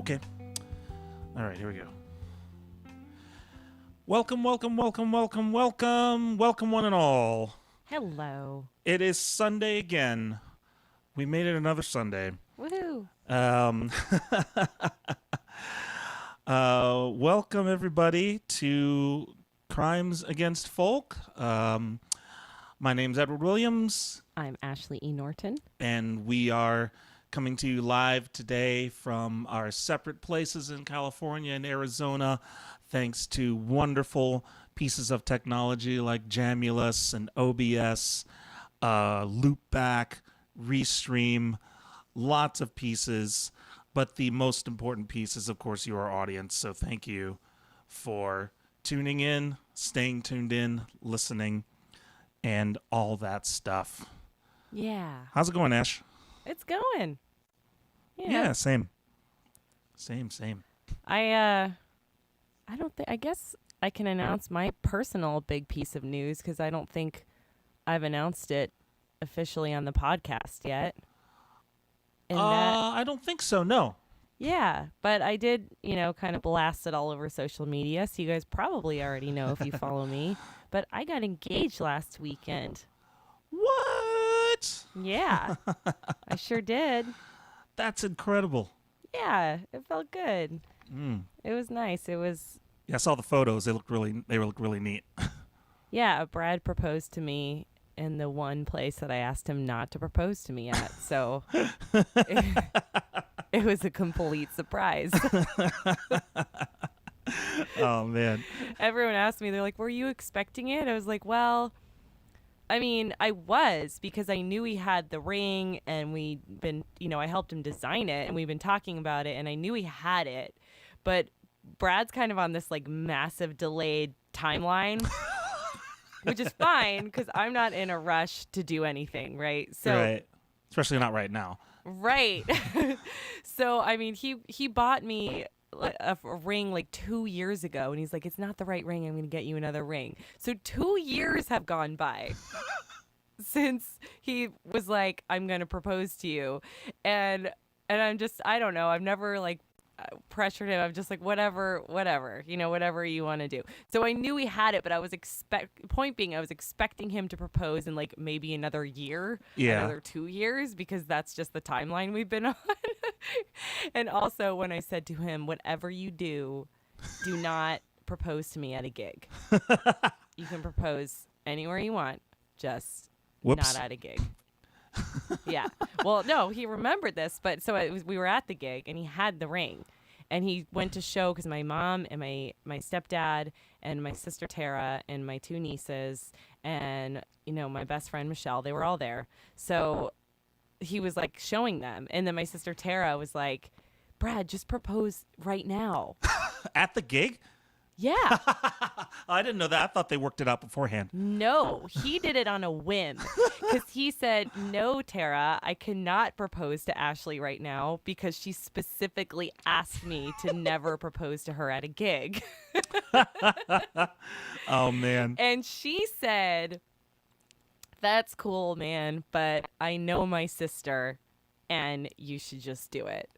Okay. All right, here we go. Welcome, welcome, welcome, welcome, welcome, welcome one and all. Hello. It is Sunday again. We made it another Sunday. Woohoo. Welcome everybody to Crimes Against Folk. My name's Edward Williams. I'm Ashley E. Norton. And we are coming to you live today from our separate places in California and Arizona, thanks to wonderful pieces of technology like Jamulus and OBS, Loopback, Restream, lots of pieces. But the most important piece is, of course, your audience. So thank you for tuning in, staying tuned in, listening, and all that stuff. Yeah. How's it going, Ash? It's going. Yeah, same. I guess I can announce my personal big piece of news because I don't think I've announced it officially on the podcast yet. I don't think so, no. Yeah, but I did, kind of blast it all over social media, so you guys probably already know if you follow me. But I got engaged last weekend. What? Yeah, I sure did. That's incredible. Yeah, it felt good. It was nice. It was. Yeah, I saw the photos. They look really neat. Yeah, Brad proposed to me in the one place that I asked him not to propose to me at. So it was a complete surprise. Oh, man. Everyone asked me, they're like, were you expecting it? I was like, well, I mean, I was, because I knew he had the ring and we'd been, I helped him design it and we've been talking about it and I knew he had it. But Brad's kind of on this like massive delayed timeline, which is fine because I'm not in a rush to do anything, right? So, right. Especially not right now. Right. So, I mean, he bought me a ring like 2 years ago and he's like, it's not the right ring, I'm gonna get you another ring. So 2 years have gone by since he was like, I'm gonna propose to you, and I'm just, I don't know, I've never like pressured him. I'm just like, whatever, whatever you want to do. So I knew he had it, but I was expecting him to propose in like maybe another year, another 2 years, because that's just the timeline we've been on. And also when I said to him, whatever you do not propose to me at a gig. You can propose anywhere you want, just not at a gig. Yeah. Well, no, he remembered this, but so we were at the gig and he had the ring and he went to show, because my mom and my stepdad and my sister Tara and my two nieces and, my best friend Michelle, they were all there. So he was like showing them. And then my sister Tara was like, Brad, just propose right now. At the gig? Yeah. I didn't know that. I thought they worked it out beforehand. No, he did it on a whim because he said, no, Tara, I cannot propose to Ashley right now because she specifically asked me to never propose to her at a gig. Oh, man. And she said, that's cool, man, but I know my sister and you should just do it.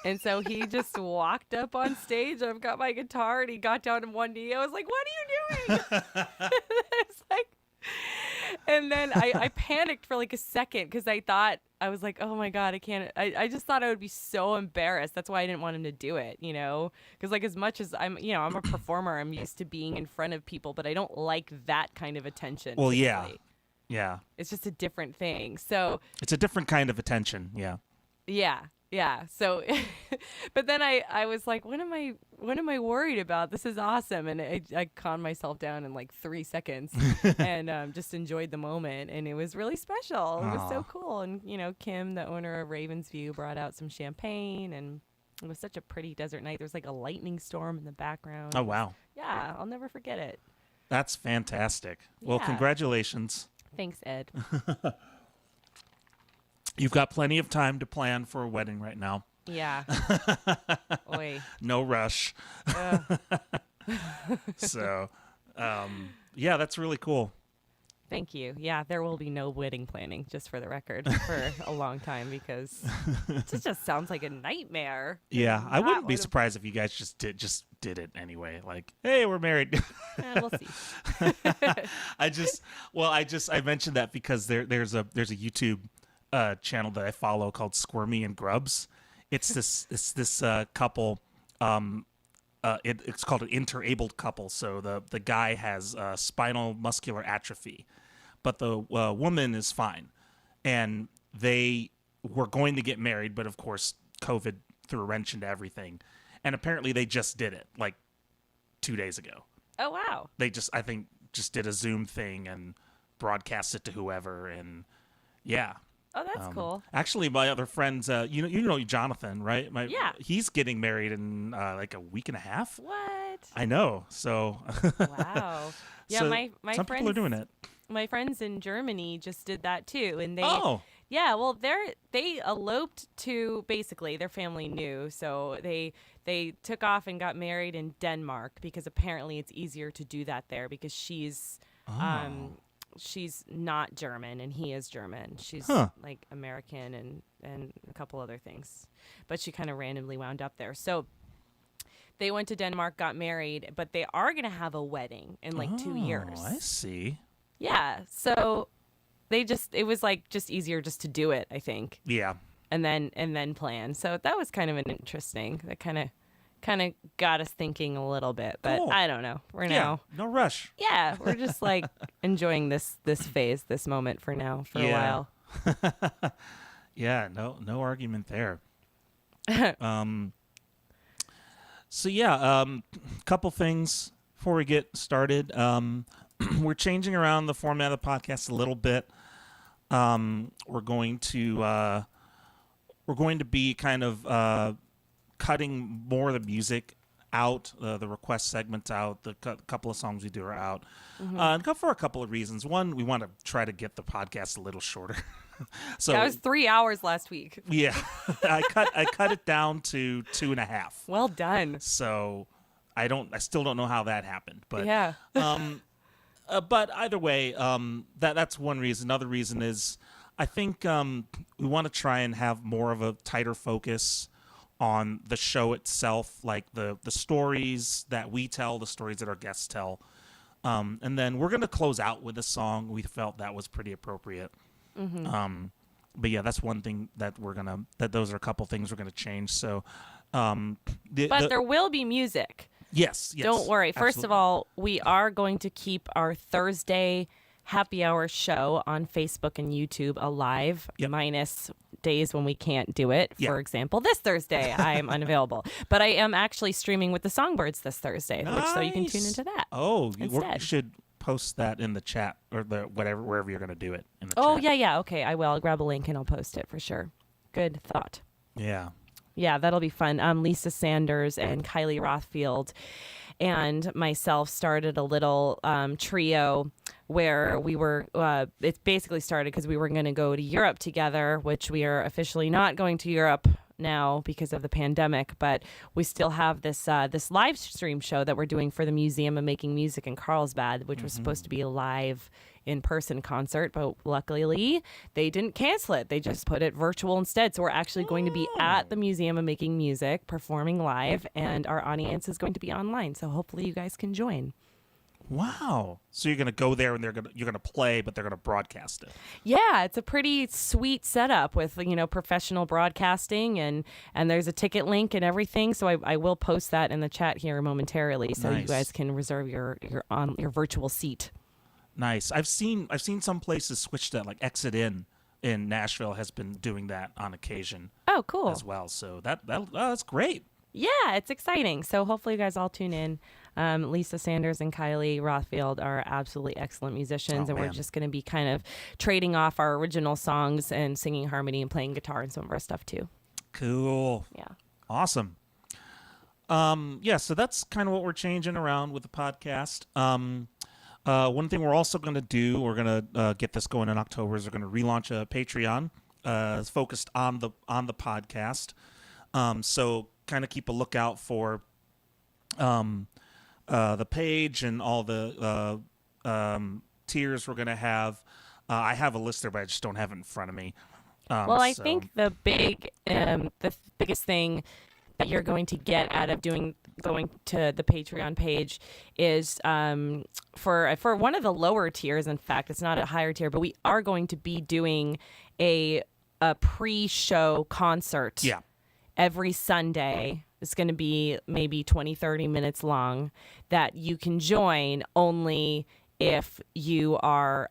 And so he just walked up on stage. I've got my guitar, and he got down on one knee. I was like, "What are you doing?" And then I panicked for like a second because I was like, "Oh my god, I can't." I just thought I would be so embarrassed. That's why I didn't want him to do it, because like as much as I'm a performer, I'm used to being in front of people, but I don't like that kind of attention. Well, typically. yeah. It's just a different thing. So it's a different kind of attention. Yeah. Yeah. Yeah. So, but then I was like, what am I worried about? This is awesome. And I calmed myself down in like 3 seconds and just enjoyed the moment. And it was really special. It was so Aw. cool. And, Kim, the owner of Ravens View, brought out some champagne, and it was such a pretty desert night. There's like a lightning storm in the background. Oh, wow. Yeah. I'll never forget it. That's fantastic. Well, Yeah. congratulations. Thanks, Ed. You've got plenty of time to plan for a wedding right now. Yeah. Oi. No rush. So, yeah, that's really cool. Thank you. Yeah, there will be no wedding planning, just for the record, for a long time, because it just sounds like a nightmare. Yeah, I wouldn't be Not surprised if you guys just did it anyway. Like, hey, we're married. We'll see. I mentioned that because there's a YouTube channel that I follow called Squirmy and Grubs. It's this couple. It's called an interabled couple. So the guy has spinal muscular atrophy, but the woman is fine, and they were going to get married, but of course COVID threw a wrench into everything, and apparently they just did it like 2 days ago. Oh, wow. They I think just did a Zoom thing and broadcast it to whoever, and yeah. Oh, that's cool. Actually, my other friends, you know Jonathan, right? Yeah. He's getting married in like a week and a half. What? I know. So Wow. Yeah, so my some friends, people are doing it. my friends in Germany just did that too, and Oh, yeah, well, they eloped to, basically their family knew, so they took off and got married in Denmark, because apparently it's easier to do that there, because she's not German and he is German. She's like American and a couple other things, but she kind of randomly wound up there. So they went to Denmark, got married, but they are going to have a wedding in like 2 years. I see. Yeah. So it was like just easier just to do it, I think. Yeah. And then plan. So that was kind of that kind of got us thinking a little bit, but Cool. I don't know. Now, no rush. yeah, we're just like enjoying this phase, this moment for now, for a while. Yeah, no argument there. So yeah, couple things before we get started. We're changing around the format of the podcast a little bit. We're going to be kind of cutting more of the music out, the request segments out, the couple of songs we do are out, for a couple of reasons. One, we want to try to get the podcast a little shorter. So That was 3 hours last week. yeah, I cut it down to 2.5. Well done. So I still don't know how that happened, but Yeah. but either way, that's one reason. Another reason is I think we want to try and have more of a tighter focus on the show itself, like the stories that we tell, the stories that our guests tell. And then we're going to close out with a song we felt that was pretty appropriate. But yeah, that's one thing that those are a couple things we're going to change. So, But there will be music. Yes. Don't worry. First of absolutely. all, we are going to keep our Thursday happy hour show on Facebook and YouTube alive, Yep. minus days when we can't do it. Yeah. For example, this Thursday I am unavailable, but I am actually streaming with the Songbirds this Thursday, so you can tune Nice. into that. Oh, you instead. should post that in the chat or wherever you're going to do it in the Oh, chat. yeah. Okay, I will. I'll grab a link and I'll post it for sure. Good thought. Yeah. Yeah, that'll be fun. Lisa Sanders and Kylie Rothfield and myself started a little trio where we were, it basically started because we were going to go to Europe together, which we are officially not going to Europe now because of the pandemic, but we still have this this live stream show that we're doing for the Museum of Making Music in Carlsbad, which was supposed to be a live in-person concert, but luckily they didn't cancel it. They just put it virtual instead. So we're actually going to be at the Museum of Making Music performing live, and our audience is going to be online. So hopefully you guys can join. Wow. So you're going to go there and you're going to play, but they're going to broadcast it. Yeah, it's a pretty sweet setup with, professional broadcasting and there's a ticket link and everything. So I will post that in the chat here momentarily so you Nice. guys can reserve your virtual seat. Nice. I've seen some places switch that, like exit in in Nashville has been doing that on occasion Oh, cool. as well. So that's great. Yeah, it's exciting. So hopefully you guys all tune in. Lisa Sanders and Kylie Rothfield are absolutely excellent musicians, Oh, and we're man. just going to be kind of trading off our original songs and singing harmony and playing guitar and some of our stuff too. Cool. Yeah. Awesome. Yeah, so that's kind of what we're changing around with the podcast. One thing we're also going to do, we're going to get this going in October, is we're going to relaunch a Patreon focused on the podcast. So kind of keep a lookout for the page and all the tiers we're going to have. I have a list there, but I just don't have it in front of me. Well, I think the biggest thing that you're going to get out of going to the Patreon page is for one of the lower tiers. In fact, it's not a higher tier, but we are going to be doing a pre-show concert. Yeah. Every Sunday. It's going to be maybe 20, 30 minutes long that you can join only if you are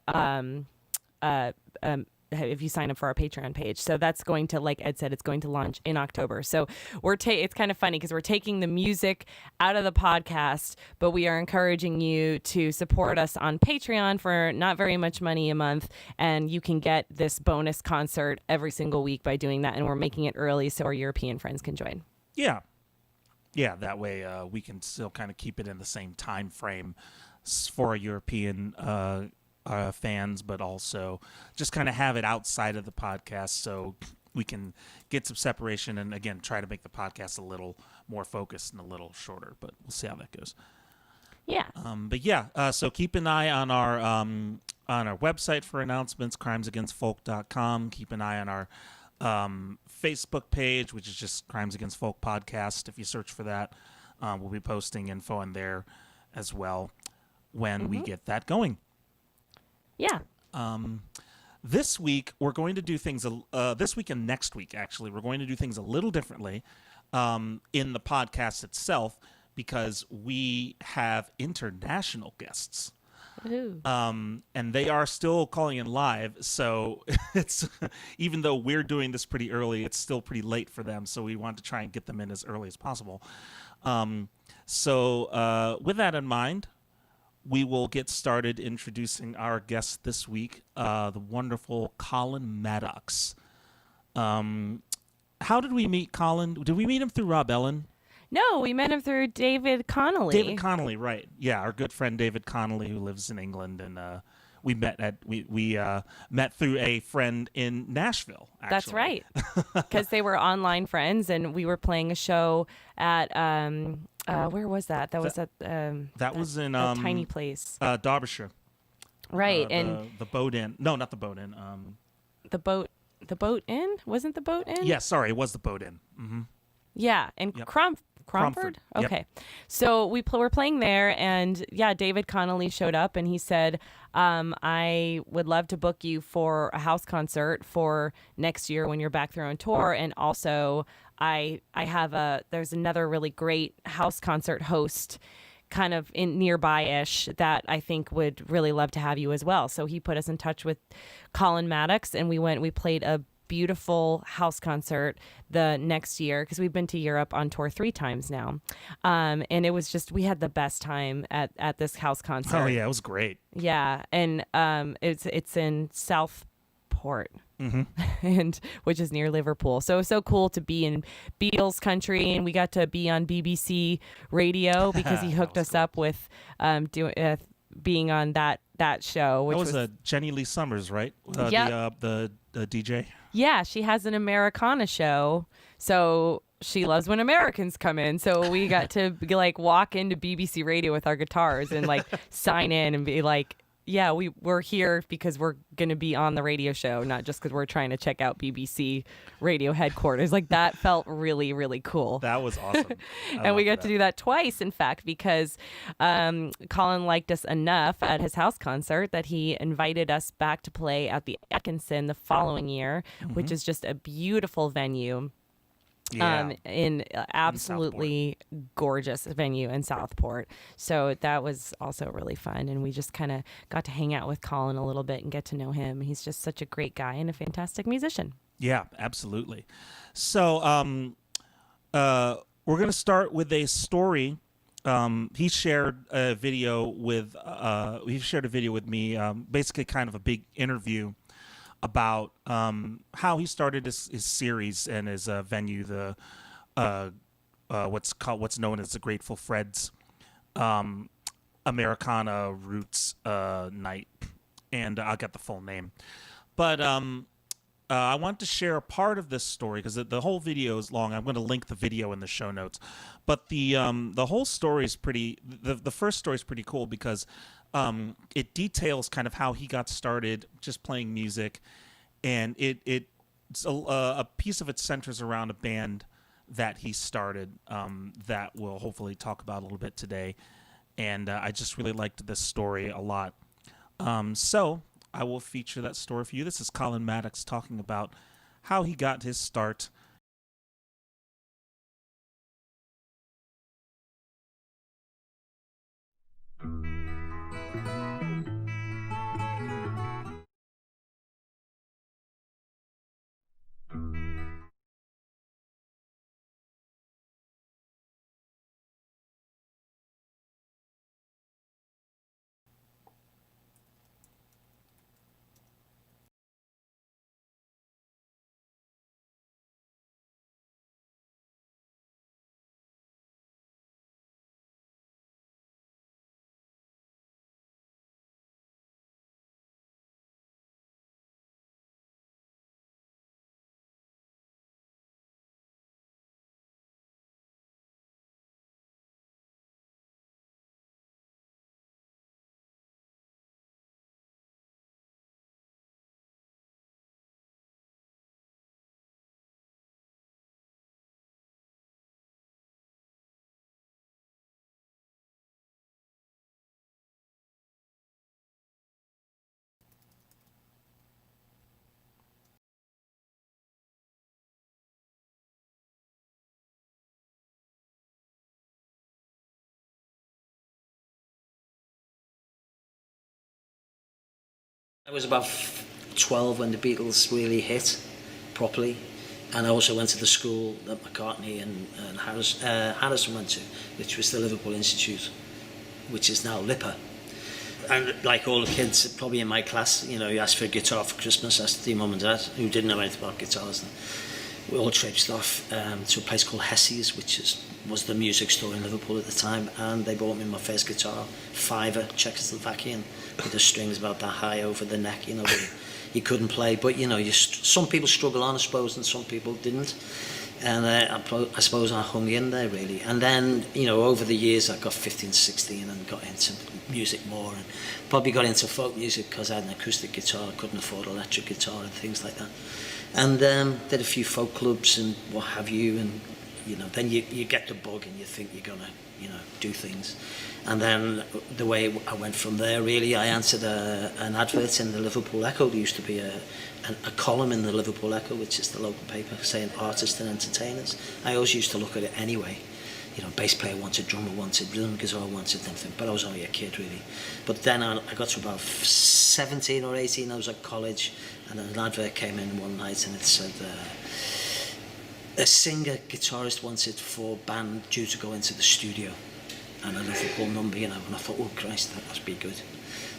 if you sign up for our Patreon page. So that's going to, like Ed said, it's going to launch in October. So it's kind of funny because we're taking the music out of the podcast, but we are encouraging you to support us on Patreon for not very much money a month. And you can get this bonus concert every single week by doing that. And we're making it early so our European friends can join. Yeah. Yeah, that way we can still kind of keep it in the same time frame for European fans, but also just kind of have it outside of the podcast so we can get some separation and, again, try to make the podcast a little more focused and a little shorter, but we'll see how that goes. Yeah. But yeah, so keep an eye on our website for announcements, crimesagainstfolk.com. Keep an eye on our Facebook page, which is just Crimes Against Folk Podcast. If you search for that, we'll be posting info in there as well when we get that going. Yeah. This week we're going to do things. This week and next week, actually, we're going to do things a little differently in the podcast itself because we have international guests. Ooh. And they are still calling in live, so it's even though we're doing this pretty early, it's still pretty late for them. So we want to try and get them in as early as possible. So with that in mind, we will get started introducing our guest this week, the wonderful Colin Maddocks. How did we meet Colin? Did we meet him through Rob Ellen? No, we met him through David Connolly. David Connolly, right? Yeah, our good friend David Connolly, who lives in England, and we met through a friend in Nashville. Actually. That's right, because they were online friends, and we were playing a show at where was that? That was at that was in a tiny place, Derbyshire. Right, and the Boat Inn. No, not the Boat Inn. The Boat Inn, wasn't the Boat Inn? Yeah, sorry, it was the Boat Inn. Mm-hmm. Yeah, and Yep. Cromford? Yep. Okay. So we were playing there, and yeah, David Connolly showed up, and he said, I would love to book you for a house concert for next year when you're back there on tour. And also, I have there's another really great house concert host kind of in nearby-ish that I think would really love to have you as well. So he put us in touch with Colin Maddocks, and we played a beautiful house concert the next year because we've been to Europe on tour 3 times now. And it was just, we had the best time at this house concert. Oh yeah, it was great. Yeah. And it's in Southport. Mm-hmm. And which is near Liverpool. So it was so cool to be in Beatles country, and we got to be on BBC radio because he hooked us up with being on that show. Which that was Jenny Lee Summers, right? Yep. The DJ. Yeah, she has an Americana show, so she loves when Americans come in. So we got to walk into BBC Radio with our guitars and sign in and be like, yeah, we're here because we're going to be on the radio show, not just because we're trying to check out BBC radio headquarters. That felt really, really cool. That was awesome. And we got to do that twice, in fact, because Colin liked us enough at his house concert that he invited us back to play at the Atkinson the following year, which is just a beautiful venue. Yeah. in absolutely gorgeous venue in Southport. So that was also really fun. And we just kind of got to hang out with Colin a little bit and get to know him. He's just such a great guy and a fantastic musician. Yeah, absolutely. So, we're gonna start with a story. He shared a video with me, basically kind of a big interview about how he started his series and his venue, the uh, what's known as the Grateful Fred's Americana Roots Night, and I'll get the full name. But I want to share a part of this story because the whole video is long. I'm going to link the video in the show notes, but the whole story is pretty. The first story is pretty cool because it details kind of how he got started just playing music, and it's a piece of it centers around a band that he started that we'll hopefully talk about a little bit today, and I just really liked this story a lot. So I will feature that story for you. This is Colin Maddocks talking about how he got his start. I was about 12 when the Beatles really hit properly, and I also went to the school that McCartney and Harrison went to, which was the Liverpool Institute, which is now LIPA. And like all the kids probably in my class, you know, you asked for a guitar for Christmas, asked the mum and dad, who didn't know anything about guitars. And we all traipsed off to a place called Hessie's, which was the music store in Liverpool at the time, and they bought me my first guitar, fiver, Czechoslovakian, with the strings about that high over the neck, you know, you couldn't play. But, you know, some people struggle on, I suppose, and some people didn't. And I suppose I hung in there, really. And then, you know, over the years, I got 15, 16 and got into music more, and probably got into folk music because I had an acoustic guitar, I couldn't afford electric guitar and things like that. And did a few folk clubs and what have you, and you know, then you get the bug and you think you're gonna, you know, do things. And then the way I went from there, really, I answered an advert in the Liverpool Echo. There used to be a column in the Liverpool Echo, which is the local paper, saying artists and entertainers. I always used to look at it anyway. You know, bass player wanted, drummer wanted, rhythm guitar wanted, anything. But I was only a kid, really. But then I got to about 17 or 18, I was at college, and an advert came in one night and it said a singer guitarist wanted for band due to go into the studio, and a Liverpool number, you know, and I thought, oh Christ, that must be good.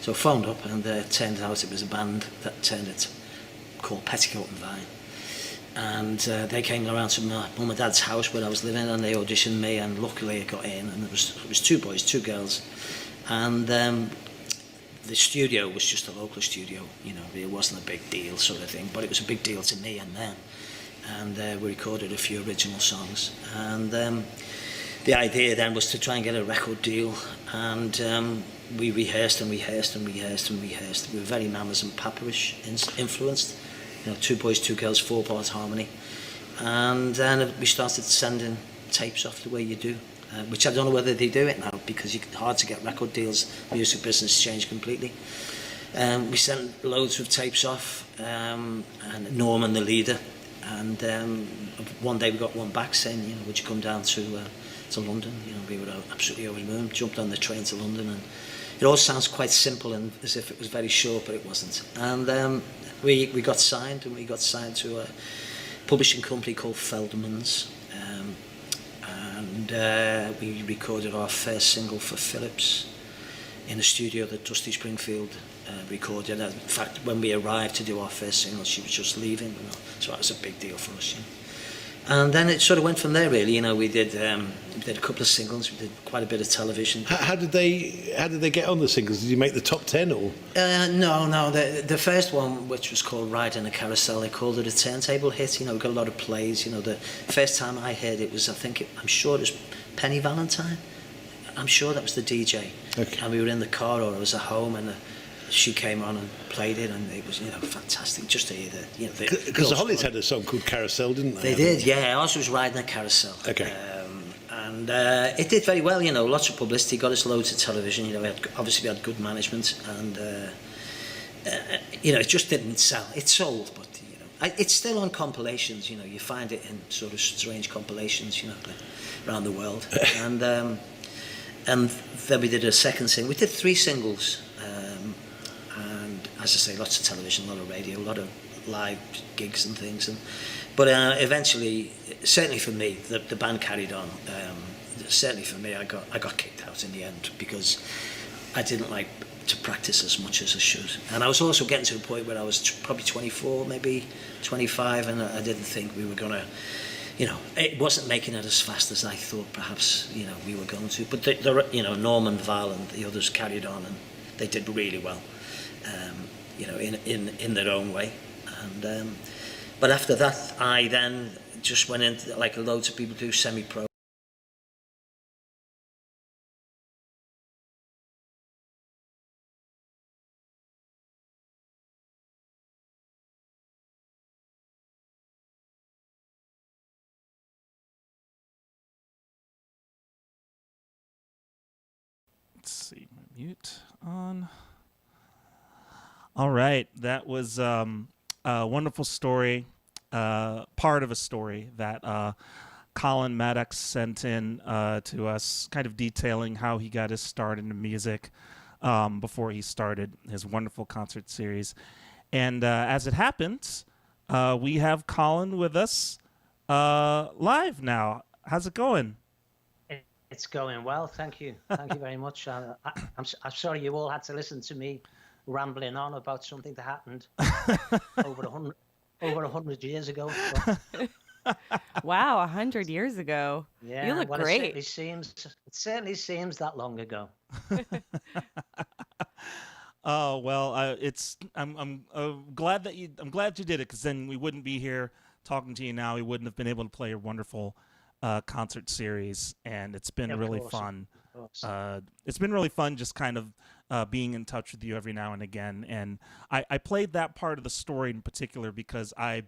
So I phoned up, and it turned out it was a band that turned it called Petticoat and Vine, and they came around to my mum and dad's house where I was living, and they auditioned me, and luckily I got in, and it was 2 boys, 2 girls, and the studio was just a local studio, you know, it wasn't a big deal sort of thing, but it was a big deal to me and them. And we recorded a few original songs. And the idea then was to try and get a record deal. And we rehearsed and rehearsed and rehearsed and rehearsed. We were very Mamas and Paperish influenced. You know, 2 boys, 2 girls, 4-part harmony. And then we started sending tapes off the way you do. Which I don't know whether they do it now, because it's hard to get record deals. The music business changed completely. We sent loads of tapes off, and Norman, the leader, And one day we got one back saying, you know, would you come down to London? You know, we were absolutely over the moon. Jumped on the train to London, and it all sounds quite simple and as if it was very short, but it wasn't. And we got signed, and we got signed to a publishing company called Feldman's, and we recorded our first single for Philips in a studio that Dusty Springfield recorded. In fact, when we arrived to do our first single, she was just leaving, you know, so that was a big deal for us. You know. And then it sort of went from there, really. You know, we did a couple of singles. We did quite a bit of television. How did they get on the singles? Did you make the top 10 or? No. The first one, which was called Riding a Carousel, they called it a turntable hit. You know, we got a lot of plays. You know, the first time I heard it was, I'm sure it was Penny Valentine. I'm sure that was the DJ. Okay. And we were in the car, or I was at home, and she came on and played it, and it was, you know, fantastic just to hear the, you know, because the Hollies had a song called Carousel, didn't they? They did, yeah. Ours was Riding a Carousel. Okay. And it did very well, you know. Lots of publicity, got us loads of television. You know, we had good management, and you know, it just didn't sell. It sold, but you know, it's still on compilations. You know, you find it in sort of strange compilations, you know, around the world. And then we did a second single. We did 3 singles. And as I say, lots of television, a lot of radio, a lot of live gigs and things. But eventually, certainly for me, the band carried on. Certainly for me, I got kicked out in the end because I didn't like to practice as much as I should. And I was also getting to a point where I was probably 24, maybe 25, and I didn't think we were going to, you know, it wasn't making it as fast as I thought perhaps, you know, we were going to. But, you know, Norman, Val and the others carried on, and they did really well. You know, in their own way, and but after that, I then just went into, like loads of people do, semi-pro. Let's see, mute on. All right, that was a wonderful story, part of a story that Colin Maddocks sent in to us, kind of detailing how he got his start into music before he started his wonderful concert series. And as it happens, we have Colin with us live now. How's it going? It's going well, thank you. Thank you very much. I'm sorry you all had to listen to me rambling on about something that happened over 100 years ago. Wow, 100 years ago. Yeah, you look well, great. It certainly seems that long ago. Oh well, I'm glad that you did it, because then we wouldn't be here talking to you now. We wouldn't have been able to play your wonderful concert series, and it's been really fun. It's been really fun just kind of being in touch with you every now and again. And I played that part of the story in particular because I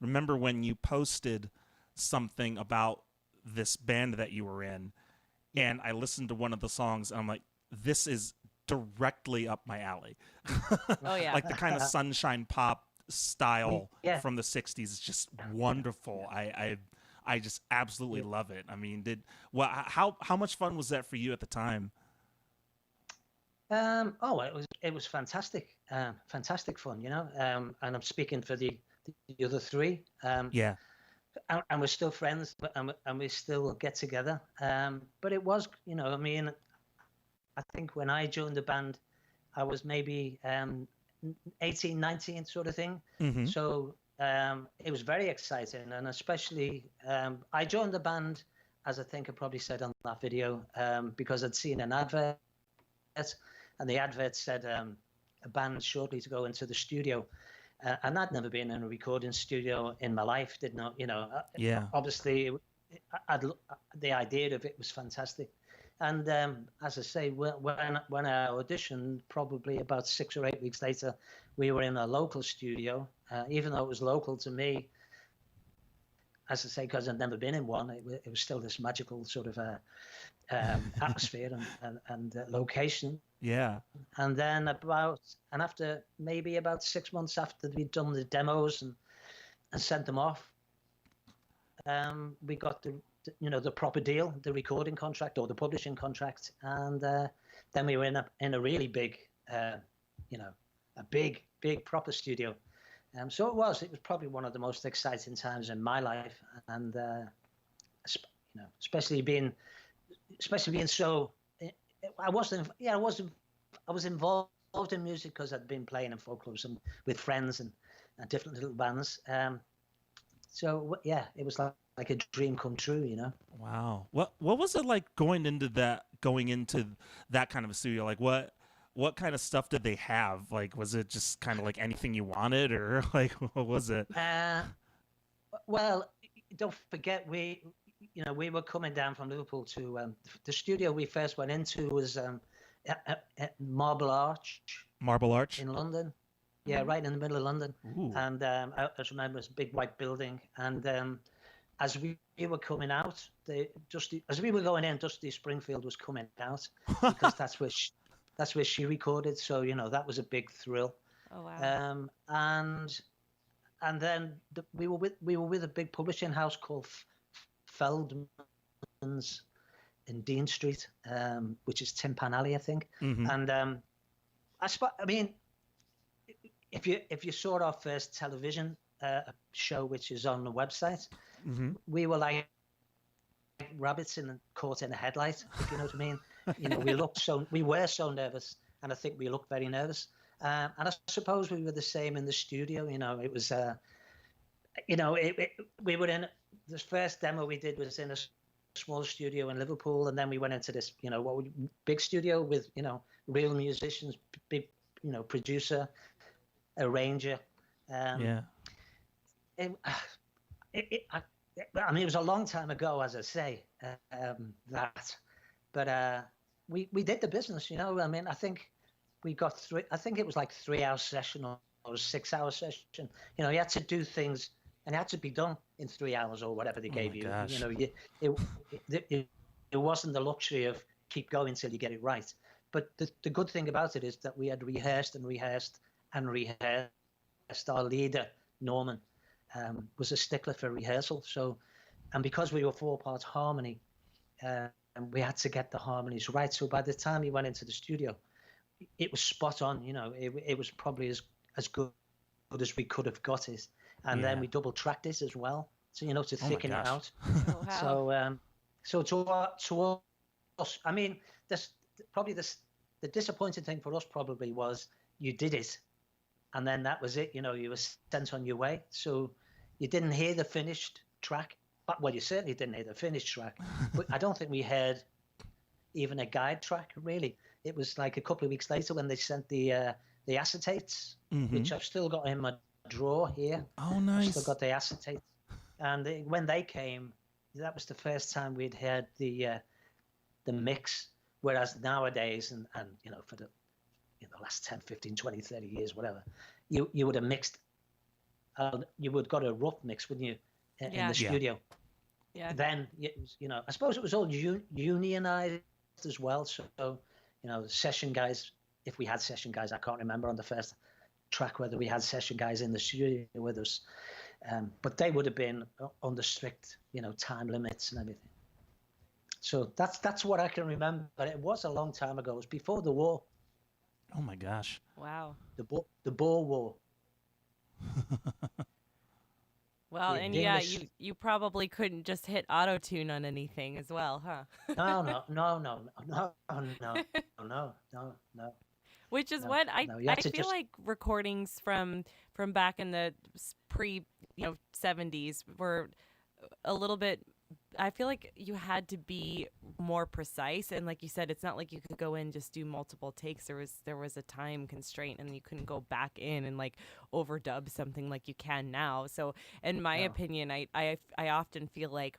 remember when you posted something about this band that you were in, and I listened to one of the songs, and I'm like, this is directly up my alley. Oh yeah. Like the kind of sunshine pop style from the 60s is just wonderful. I just absolutely love it. I mean, how much fun was that for you at the time? It was fantastic. Fantastic fun, you know. And I'm speaking for the other 3. And we're still friends, and we still get together. But it was, you know, I mean, I think when I joined the band, I was maybe 18, 19 sort of thing. Mm-hmm. So it was very exciting, and especially I joined the band, as I think I probably said on that video, because I'd seen an advert, and the advert said a band shortly to go into the studio, and I'd never been in a recording studio in my life. Did not, you know. Obviously, the idea of it was fantastic, and as I say, when I auditioned, probably about 6 or 8 weeks later, we were in a local studio. Even though it was local to me, as I say, because I'd never been in one, it was still this magical sort of atmosphere and location. Yeah. And then after maybe about 6 months after we'd done the demos and sent them off, we got the proper deal, the recording contract or the publishing contract, and then we were in a really big, a big proper studio. So it was probably one of the most exciting times in my life, and especially being so. I was involved in music because I'd been playing in folk clubs and with friends and different little bands. So yeah, it was like a dream come true. Wow. What was it like going into that kind of a studio? Like what kind of stuff did they have? Like, was it just kind of like anything you wanted, or like what was it? Well, don't forget we were coming down from Liverpool to the studio we first went into was at Marble Arch. Marble Arch in London. Yeah, right in the middle of London. Ooh. And I just remember it's a big white building. And as we were coming out, as we were going in, Dusty Springfield was coming out because that's where she recorded. So that was a big thrill. Oh wow. And then we were with a big publishing house called Feldman's in Dean Street, which is Tin Pan Alley, I think. Mm-hmm. And I mean, if you saw our first television show, which is on the website, mm-hmm. we were like rabbits caught in a headlight, if you know what I mean. We were so nervous, and I think we looked very nervous. And I suppose we were the same in the studio. It was, we were in this first demo we did was in a small studio in Liverpool, and then we went into this, big studio with, real musicians, big, producer, arranger. Yeah. I mean, it was a long time ago, as I say, but we did the business, I mean, I think we got through. I think it was like 3-hour session or a 6-hour session. You had to do things, and it had to be done in 3 hours or whatever they gave you. Gosh. It wasn't the luxury of keep going till you get it right. But the good thing about it is that we had rehearsed. Our leader, Norman, was a stickler for rehearsal. So, and because we were 4-part harmony, we had to get the harmonies right. So by the time he went into the studio, it was spot on. It was probably as good as we could have got it. And then we double tracked it as well. So, to thicken it out. Oh, wow. So to us, I mean, the disappointing thing for us probably was you did it, and then that was it. You were sent on your way. So you didn't hear the finished track. Well, you certainly didn't hear the finished track. But I don't think we heard even a guide track, really. It was like a couple of weeks later when they sent the acetates, mm-hmm. which I've still got in my drawer here. Oh, nice. I've still got the acetates. And when they came, that was the first time we'd heard the mix. Whereas nowadays, and for the last 10, 15, 20, 30 years, whatever, you would have mixed, you would have got a rough mix, wouldn't you, in the studio. Yeah. Then, I suppose it was all unionized as well. So, the session guys, if we had session guys, I can't remember on the first track whether we had session guys in the studio with us. But they would have been under strict, time limits and everything. So that's what I can remember. But it was a long time ago. It was before the war. Oh my gosh. Wow. The Boer War. Well, and you probably couldn't just hit auto-tune on anything as well, huh? No. Which is what I feel like recordings from back in the pre 70s were a little bit. I feel like you had to be more precise, and like you said, it's not like you could go in and just do multiple takes. There was a time constraint, and you couldn't go back in and like overdub something like you can now. So, in my opinion, I often feel like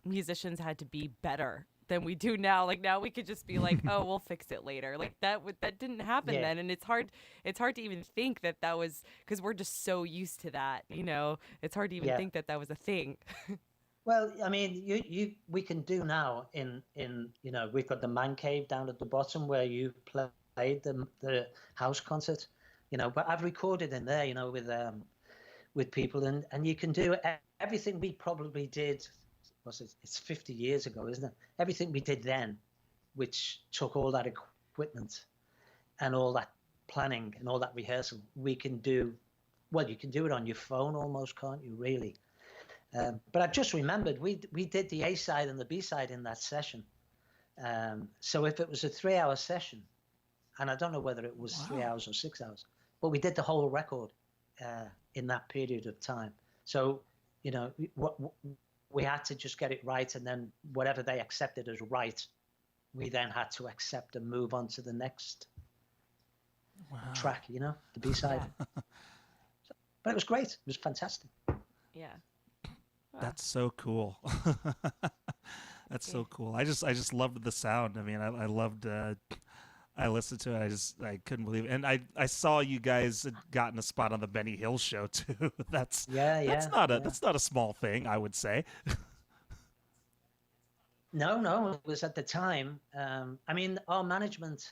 musicians had to be better than we do now. Like now we could just be like, oh, we'll fix it later. Like that didn't happen then, and it's hard to even think that was because we're just so used to that. It's hard to even think that was a thing. Well, I mean, we can do now in we've got the man cave down at the bottom where you played the house concert, but I've recorded in there, with people, and you can do everything we probably did. It's 50 years ago, isn't it? Everything we did then, which took all that equipment and all that planning and all that rehearsal, we can do. Well, you can do it on your phone almost, can't you? Really. But I just remembered we did the A side and the B side in that session. So if it was a 3-hour session, and I don't know whether it was 3 hours or 6 hours, but we did the whole record in that period of time. So, you know, we had to just get it right, and then whatever they accepted as right, we then had to accept and move on to the next track, you know, the B side. Yeah. But it was great. It was fantastic. Yeah. That's so cool. That's so cool. I just loved the sound. I mean, I loved. I listened to it. I couldn't believe it. And I saw you guys had gotten a spot on the Benny Hill show too. That's not a small thing, I would say. No, it was at the time. I mean, our management,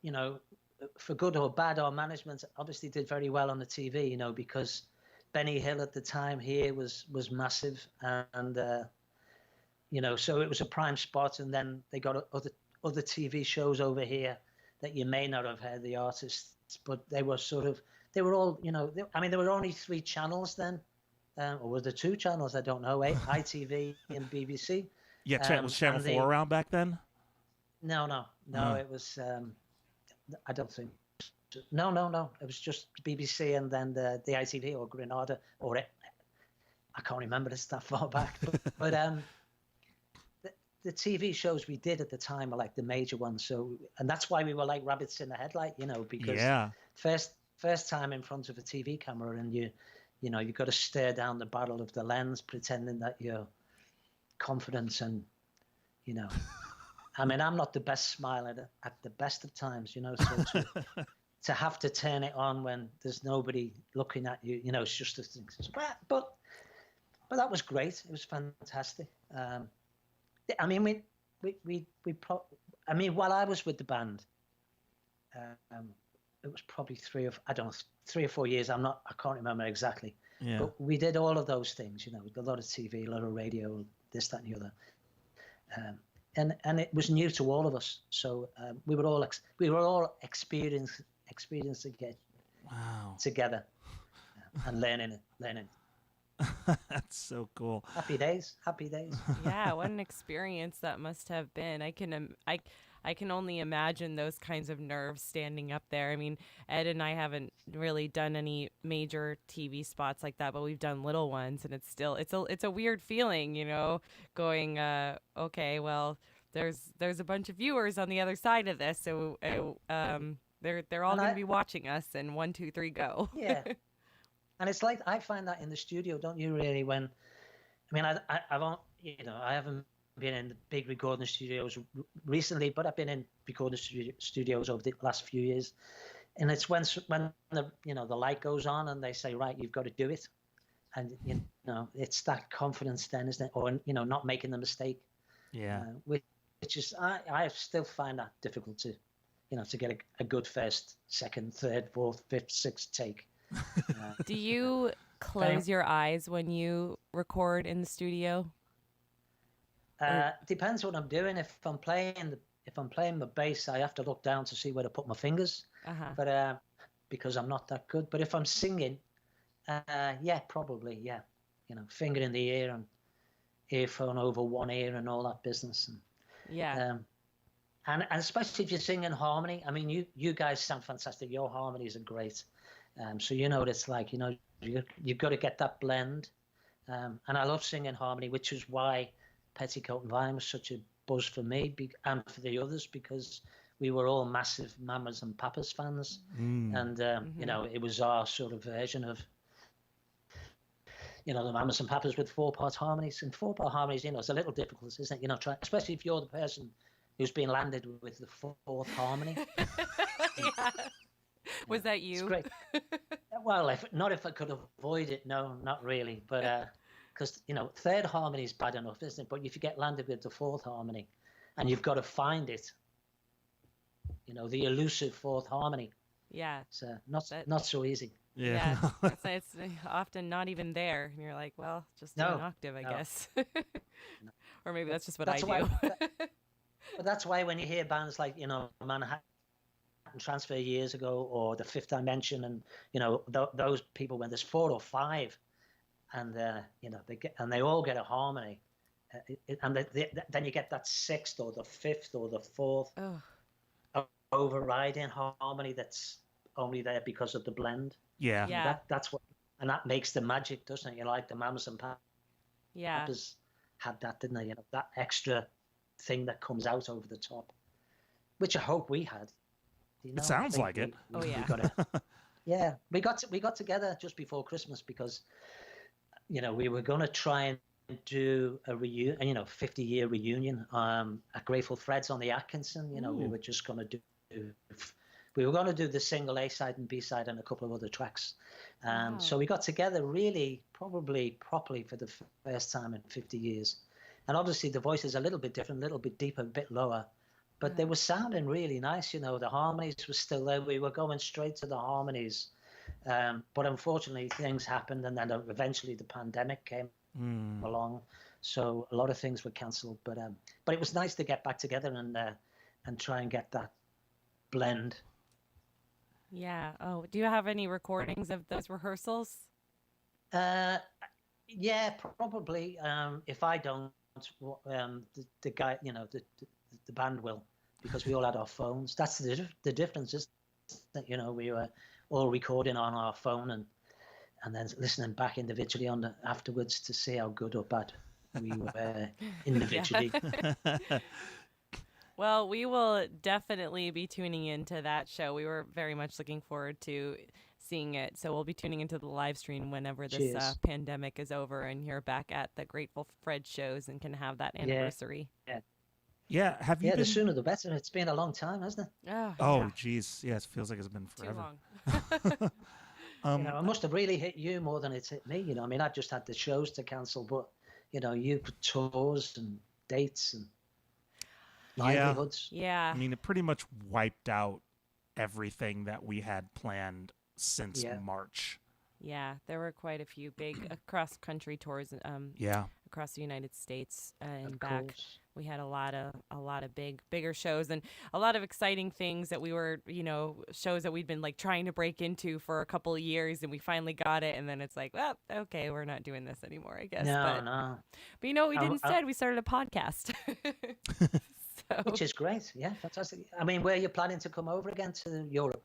you know, for good or bad, our management obviously did very well on the TV, you know, because Benny Hill at the time here was massive, and you know, so it was a prime spot. And then they got other TV shows over here that you may not have heard the artists, but they were all, you know, I mean, there were only 3 channels then, or were there 2 channels? I don't know, ITV and BBC. Yeah, was Channel 4 around back then? No, it was. I don't think. No. It was just BBC and then the ITV or Granada I can't remember. It's that far back. But the TV shows we did at the time were like the major ones. So, and that's why we were like rabbits in the headlight, you know, because first time in front of a TV camera, and you know, you've got to stare down the barrel of the lens, pretending that you're confident, and you know. I mean, I'm not the best smiler at the best of times, you know, so to have to turn it on when there's nobody looking at you, you know, it's just a thing. But that was great. It was fantastic. I mean, I mean, while I was with the band, it was probably 3 or 4 years. I can't remember exactly. Yeah. But we did all of those things, you know, a lot of TV, a lot of radio, this, that, and the other. And it was new to all of us, so we were all experiencing it together, and learning it. That's so cool. Happy days. Yeah, what an experience that must have been. I can only imagine those kinds of nerves standing up there. I mean, Ed and I haven't really done any major TV spots like that, but we've done little ones, and it's a weird feeling, you know, going, okay, well, there's a bunch of viewers on the other side of this, so they're all going to be watching us, and 1, 2, 3, go. Yeah. And it's like, I find that in the studio, don't you, really? When, I mean, I haven't been in the big recording studios recently, but I've been in recording studios over the last few years. And it's when the, you know, the light goes on and they say, right, you've got to do it. And, you know, it's that confidence then, isn't it? Or, you know, not making the mistake. Yeah. Which is, I still find that difficult to, you know, to get a good first, second, third, fourth, fifth, sixth take. Do you close your eyes when you record in the studio? Depends what I'm doing. If I'm playing the bass, I have to look down to see where to put my fingers. But because I'm not that good. But if I'm singing, yeah, probably, yeah. You know, finger in the ear and earphone over one ear and all that business. And, yeah. And especially if you're singing harmony. I mean, you guys sound fantastic. Your harmonies are great. So you know what it's like. You know, you've got to get that blend. And I love singing harmony, which is why Petticoat and Vine was such a buzz for me and for the others, because we were all massive Mamas and Papas fans. And, you know, it was our sort of version of, you know, the Mamas and Papas with 4-part harmonies. And 4-part harmonies, you know, it's a little difficult, isn't it? You know, especially if you're the person who's been landed with the 4th harmony. Yeah. Was that you? It's great. Well, if I could avoid it, no, not really. But because, you know, 3rd harmony is bad enough, isn't it? But if you get landed with the 4th harmony and you've got to find it, you know, the elusive 4th harmony. Yeah. It's not so easy. Yeah. Yeah, it's often not even there, and you're like, well, just do an No, octave, I no. guess. Or maybe that's just what I That's do. why. But that's why when you hear bands like Manhattan Transfer years ago, or the Fifth Dimension, and those people, when there's four or five, and they all get a harmony, and then you get that sixth or the fifth or the fourth Oh, overriding harmony that's only there because of the blend. Yeah. And yeah, that's what, and that makes the magic, doesn't it? Like the Mamas and yeah. Papas had that, didn't they? That extra thing that comes out over the top, which I hope we had. It I sounds think like it. Oh, yeah. We got it. Yeah, we got together just before Christmas because we were going to try and do a 50-year reunion at Grateful Fred's on the Atkinson. We were just going to do the single A side and B side and a couple of other tracks. Wow. So we got together really probably properly for the first time in 50 years. And obviously the voice is a little bit different, a little bit deeper, a bit lower. But they were sounding really nice, the harmonies were still there. We were going straight to the harmonies. But unfortunately, things happened, and then eventually the pandemic came along. So a lot of things were cancelled. But it was nice to get back together and try and get that blend. Yeah. Oh, do you have any recordings of those rehearsals? Yeah, probably. If I don't, the guy, the band will, because we all had our phones. That's the difference, is that we were all recording on our phone and then listening back individually afterwards to see how good or bad we were individually. Well, we will definitely be tuning into that show. We were very much looking forward to seeing it. So we'll be tuning into the live stream whenever this pandemic is over and you're back at the Grateful Fred shows and can have that anniversary. Yeah. Have you Yeah, been... the sooner the better. It's been a long time, hasn't it? Oh, geez. Yeah, it feels like it's been forever. Too long. It must have really hit you more than it's hit me. I mean, I just had the shows to cancel, but you put tours and dates and livelihoods. Yeah. I mean, it pretty much wiped out everything that we had planned since March. Yeah, there were quite a few big cross-country tours. Across the United States and back. Course. We had a lot of bigger shows and a lot of exciting things that we were, shows that we'd been like trying to break into for a couple of years, and we finally got it. And then it's like, well, okay, we're not doing this anymore, I guess. No. But you know what we did instead? We started a podcast. Which is great. Yeah, fantastic. I mean, where are you planning to come over again to Europe?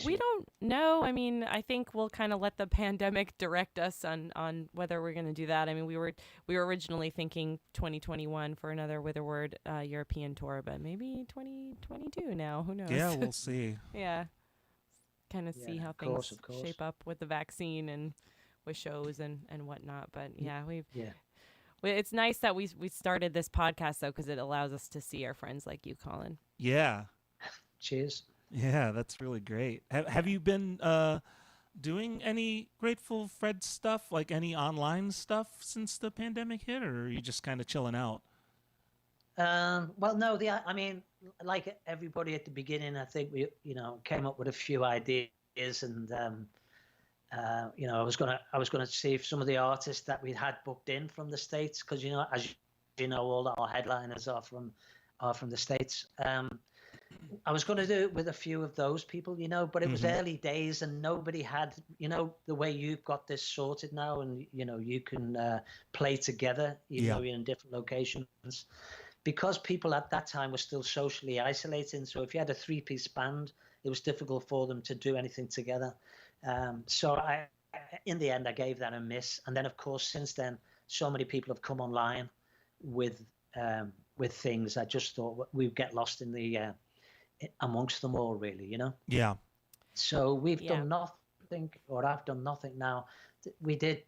We don't know. I mean, I think we'll kind of let the pandemic direct us on whether we're going to do that. I mean, we were originally thinking 2021 for another Witherword European tour, but maybe 2022 now. Who knows? Yeah, we'll see. Yeah. Kind of see how things shape up with the vaccine and with shows and whatnot. But it's nice that we started this podcast, though, because it allows us to see our friends like you, Colin. Yeah. Cheers. Yeah, that's really great. Have you been doing any Grateful Fred stuff, like any online stuff since the pandemic hit, or are you just kind of chilling out? Well, no, I mean, like everybody at the beginning, I think we, came up with a few ideas, and I was gonna see if some of the artists that we had booked in from the States, because as you know, all our headliners are from the States. I was going to do it with a few of those people, but it was early days and nobody had, the way you've got this sorted now, and, you can play together, even though you're in different locations, because people at that time were still socially isolating. So if you had a 3-piece band, it was difficult for them to do anything together. So in the end, I gave that a miss. And then, of course, since then, so many people have come online with things. I just thought we'd get lost in the amongst them all, really, Yeah. So we've done nothing, or I've done nothing now. We did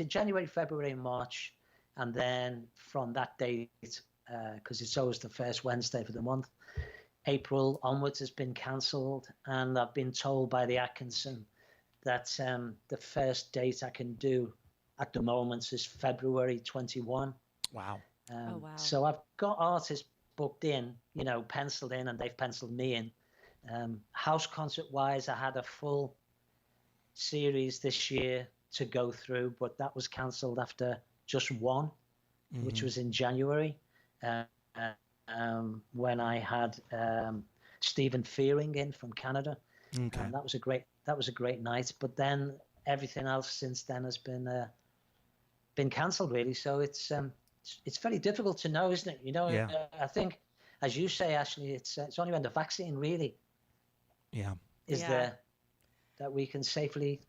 January, February, and March, and then from that date, because it's always the first Wednesday for the month, April onwards has been cancelled, and I've been told by the Atkinson that the first date I can do at the moment is February 21. Wow. Oh, wow. So I've got artists booked in, penciled in, and they've penciled me in. House concert wise, I had a full series this year to go through, but that was cancelled after just one, which was in January, when I had Stephen Fearing in from Canada. Okay. And that was a great night. But then everything else since then has been cancelled, really. So it's very difficult to know, isn't it? You know, Yeah. I think, as you say, Ashley, it's only when the vaccine really is there that we can safely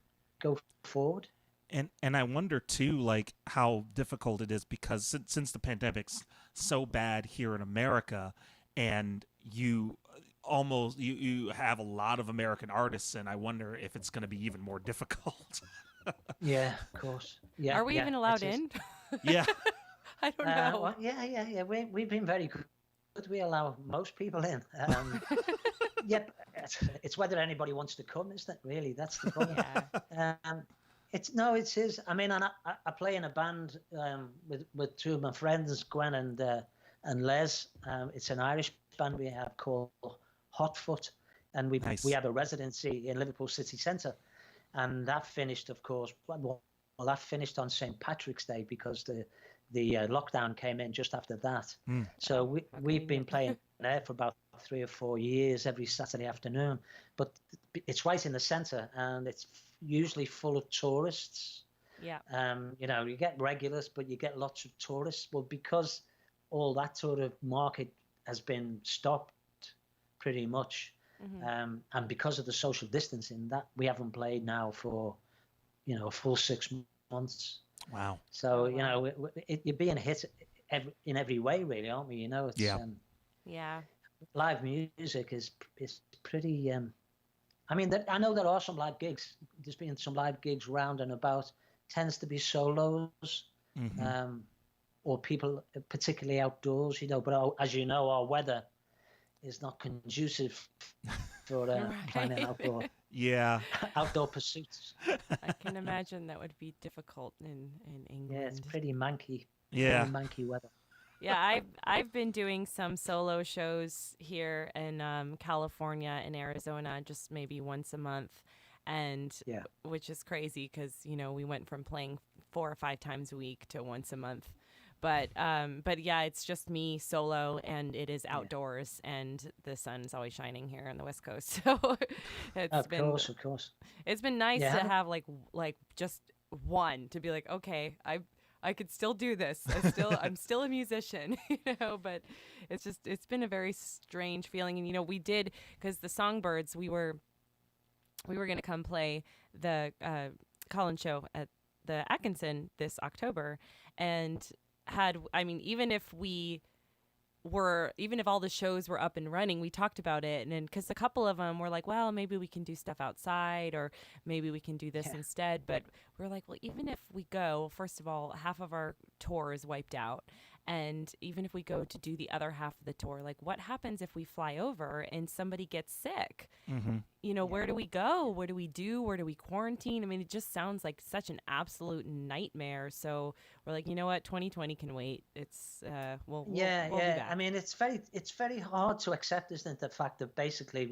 go forward. And I wonder too, like how difficult it is, because since the pandemic's so bad here in America, and you have a lot of American artists, and I wonder if it's going to be even more difficult. Yeah, of course. Yeah. Are we even allowed in? Yeah. I don't know. Well, yeah. We've been very good. We allow most people in. Yep. It's whether anybody wants to come, isn't it? Really, that's the problem. It is. I mean, and I play in a band with two of my friends, Gwen and Les. It's an Irish band we have called Hotfoot, and we have a residency in Liverpool city centre, and that finished, of course. Well, that finished on St. Patrick's Day because the lockdown came in just after that. So we've been playing there for about 3 or 4 years every Saturday afternoon, but it's right in the centre, and it's usually full of tourists. Yeah. You know, you get regulars, but you get lots of tourists. Well, because all that sort of market has been stopped pretty much, and because of the social distancing, that we haven't played now for, a full 6 months. Wow. So, you're being hit in every way, really, aren't we? You know, it's live music is pretty. I mean, I know there are some live gigs. There's been some live gigs round and about. Tends to be solos, or people, particularly outdoors. But as you know, our weather is not conducive for planning outdoor pursuits. I can imagine that would be difficult in England. Yeah, it's pretty manky. Yeah. Pretty manky weather. Yeah, I've been doing some solo shows here in California and Arizona, just maybe once a month, and which is crazy because we went from playing 4 or 5 times a week to once a month. But yeah, it's just me solo, and it is outdoors, and the sun's always shining here on the West Coast. So Of course. It's been nice to have like just one to be like, okay, I could still do this. I'm still a musician, but it's been a very strange feeling. And, we did, because the Songbirds, we were going to come play the Colin show at the Atkinson this October, and even if all the shows were up and running, we talked about it, and then because a couple of them were like, well, maybe we can do stuff outside, or maybe we can do this instead. But we're like, well, even if we go, first of all, half of our tour is wiped out, and even if we go to do the other half of the tour, like, what happens if we fly over and somebody gets sick? Where do we go? What do we do? Where do we quarantine? I mean, it just sounds like such an absolute nightmare. So we're like, you know what, 2020 can wait. It's we'll do that. I mean, it's very hard to accept, isn't it, the fact that basically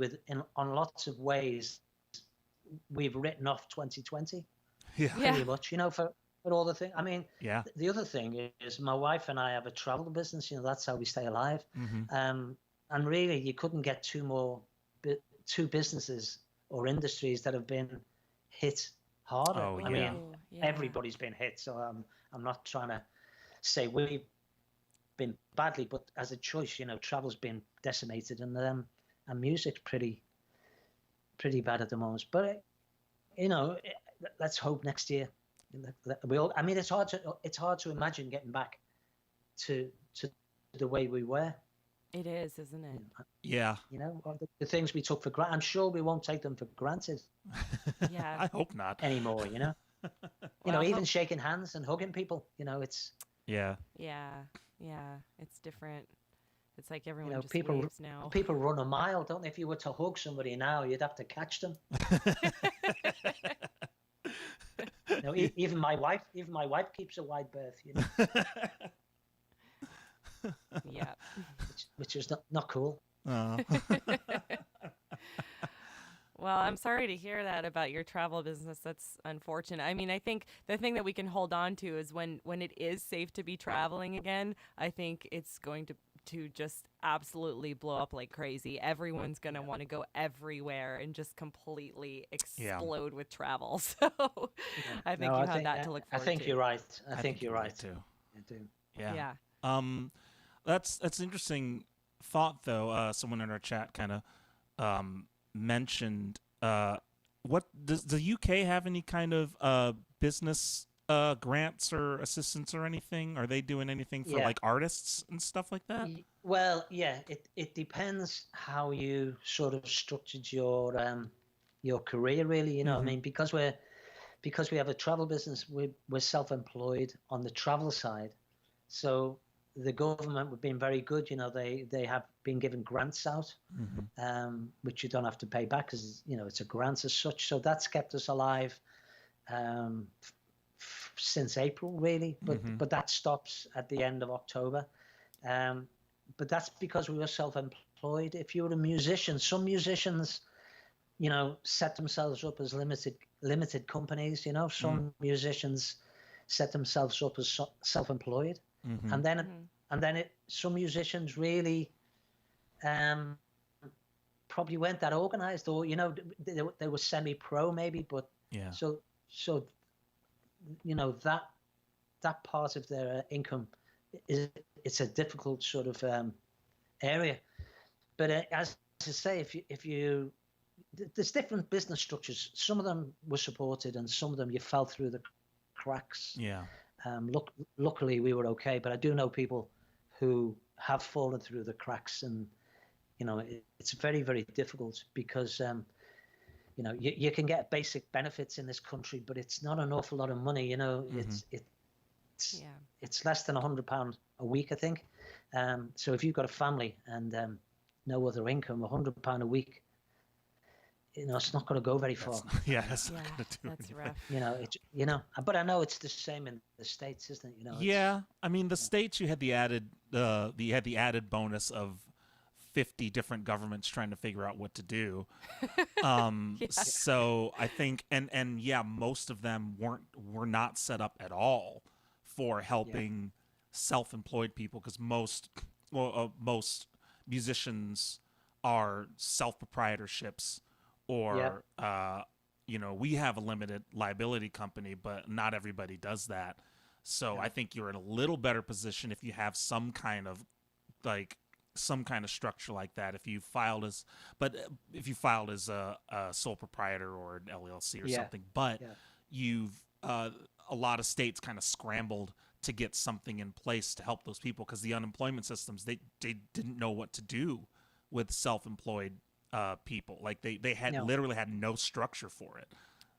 on lots of ways we've written off 2020. Pretty much, for all the things. I mean, the other thing is my wife and I have a travel business. That's how we stay alive. And really, you couldn't get two businesses or industries that have been hit harder. I mean, everybody's been hit. So I'm not trying to say we've been badly, but as a choice, travel's been decimated, and music's pretty bad at the moment. But let's hope next year. I mean, it's hard to imagine getting back to the way we were. It is, isn't it? Yeah. The things we took for granted. I'm sure we won't take them for granted. Yeah. I hope not anymore. Even shaking hands and hugging people. It's. Yeah. It's different. It's like everyone just people waves now. People run a mile, don't they? If you were to hug somebody now, you'd have to catch them. Even my wife keeps a wide berth. Yeah. Which is not cool. Oh. I'm sorry to hear that about your travel business. That's unfortunate. I mean, I think the thing that we can hold on to is when it is safe to be traveling again, I think it's going to just absolutely blow up like crazy. Everyone's going to want to go everywhere and just completely Yeah. explode with travel. So I think No, you have that to look I forward think to. you're right. I I think you're right. too. I do. Yeah. Yeah. That's an interesting thought, though. Someone in our chat kind of mentioned, what does the UK have any kind of business grants or assistance or anything? Are they doing anything for Yeah. like artists and stuff like that? Well, yeah, it depends how you sort of structured your career, really. You know, I mean, because we have a travel business, we're self-employed on the travel side. So the government have been very good. You know, they have been given grants out, which you don't have to pay back because, you know, it's a grant as such. So that's kept us alive since April, really. But that stops at the end of October. But that's because we were self-employed. If you were a musician, some musicians, you know, set themselves up as limited companies. You know, some musicians set themselves up as self-employed, and then some musicians really probably weren't that organized, or, you know, they were semi-pro maybe, but Yeah. so you know, that part of their income it's a difficult sort of area. But as I say, if you there's different business structures. Some of them were supported, and some of them you fell through the cracks. Yeah. Luckily we were okay, but I do know people who have fallen through the cracks, and, you know, it's very, very difficult because you know, you can get basic benefits in this country, but it's not an awful lot of money. You know, it's less than £100 a week, I think. So if you've got a family and no other income, £100 a week, you know, it's not going to go very far. That's not gonna do that's anything. rough. You know, but I know it's the same in the States, isn't it? You know. Yeah, I mean, the states, you had the added bonus of 50 different governments trying to figure out what to do. So I think, and yeah, most of them were not set up at all for helping self-employed people, because most musicians are self-proprietorships, or you know, we have a limited liability company, but not everybody does that. So I think you're in a little better position if you have some kind of structure like that. If you filed as a sole proprietor or an LLC or something, but you've a lot of states kind of scrambled to get something in place to help those people, because the unemployment systems, they didn't know what to do with self-employed people. Like they had literally had no structure for it.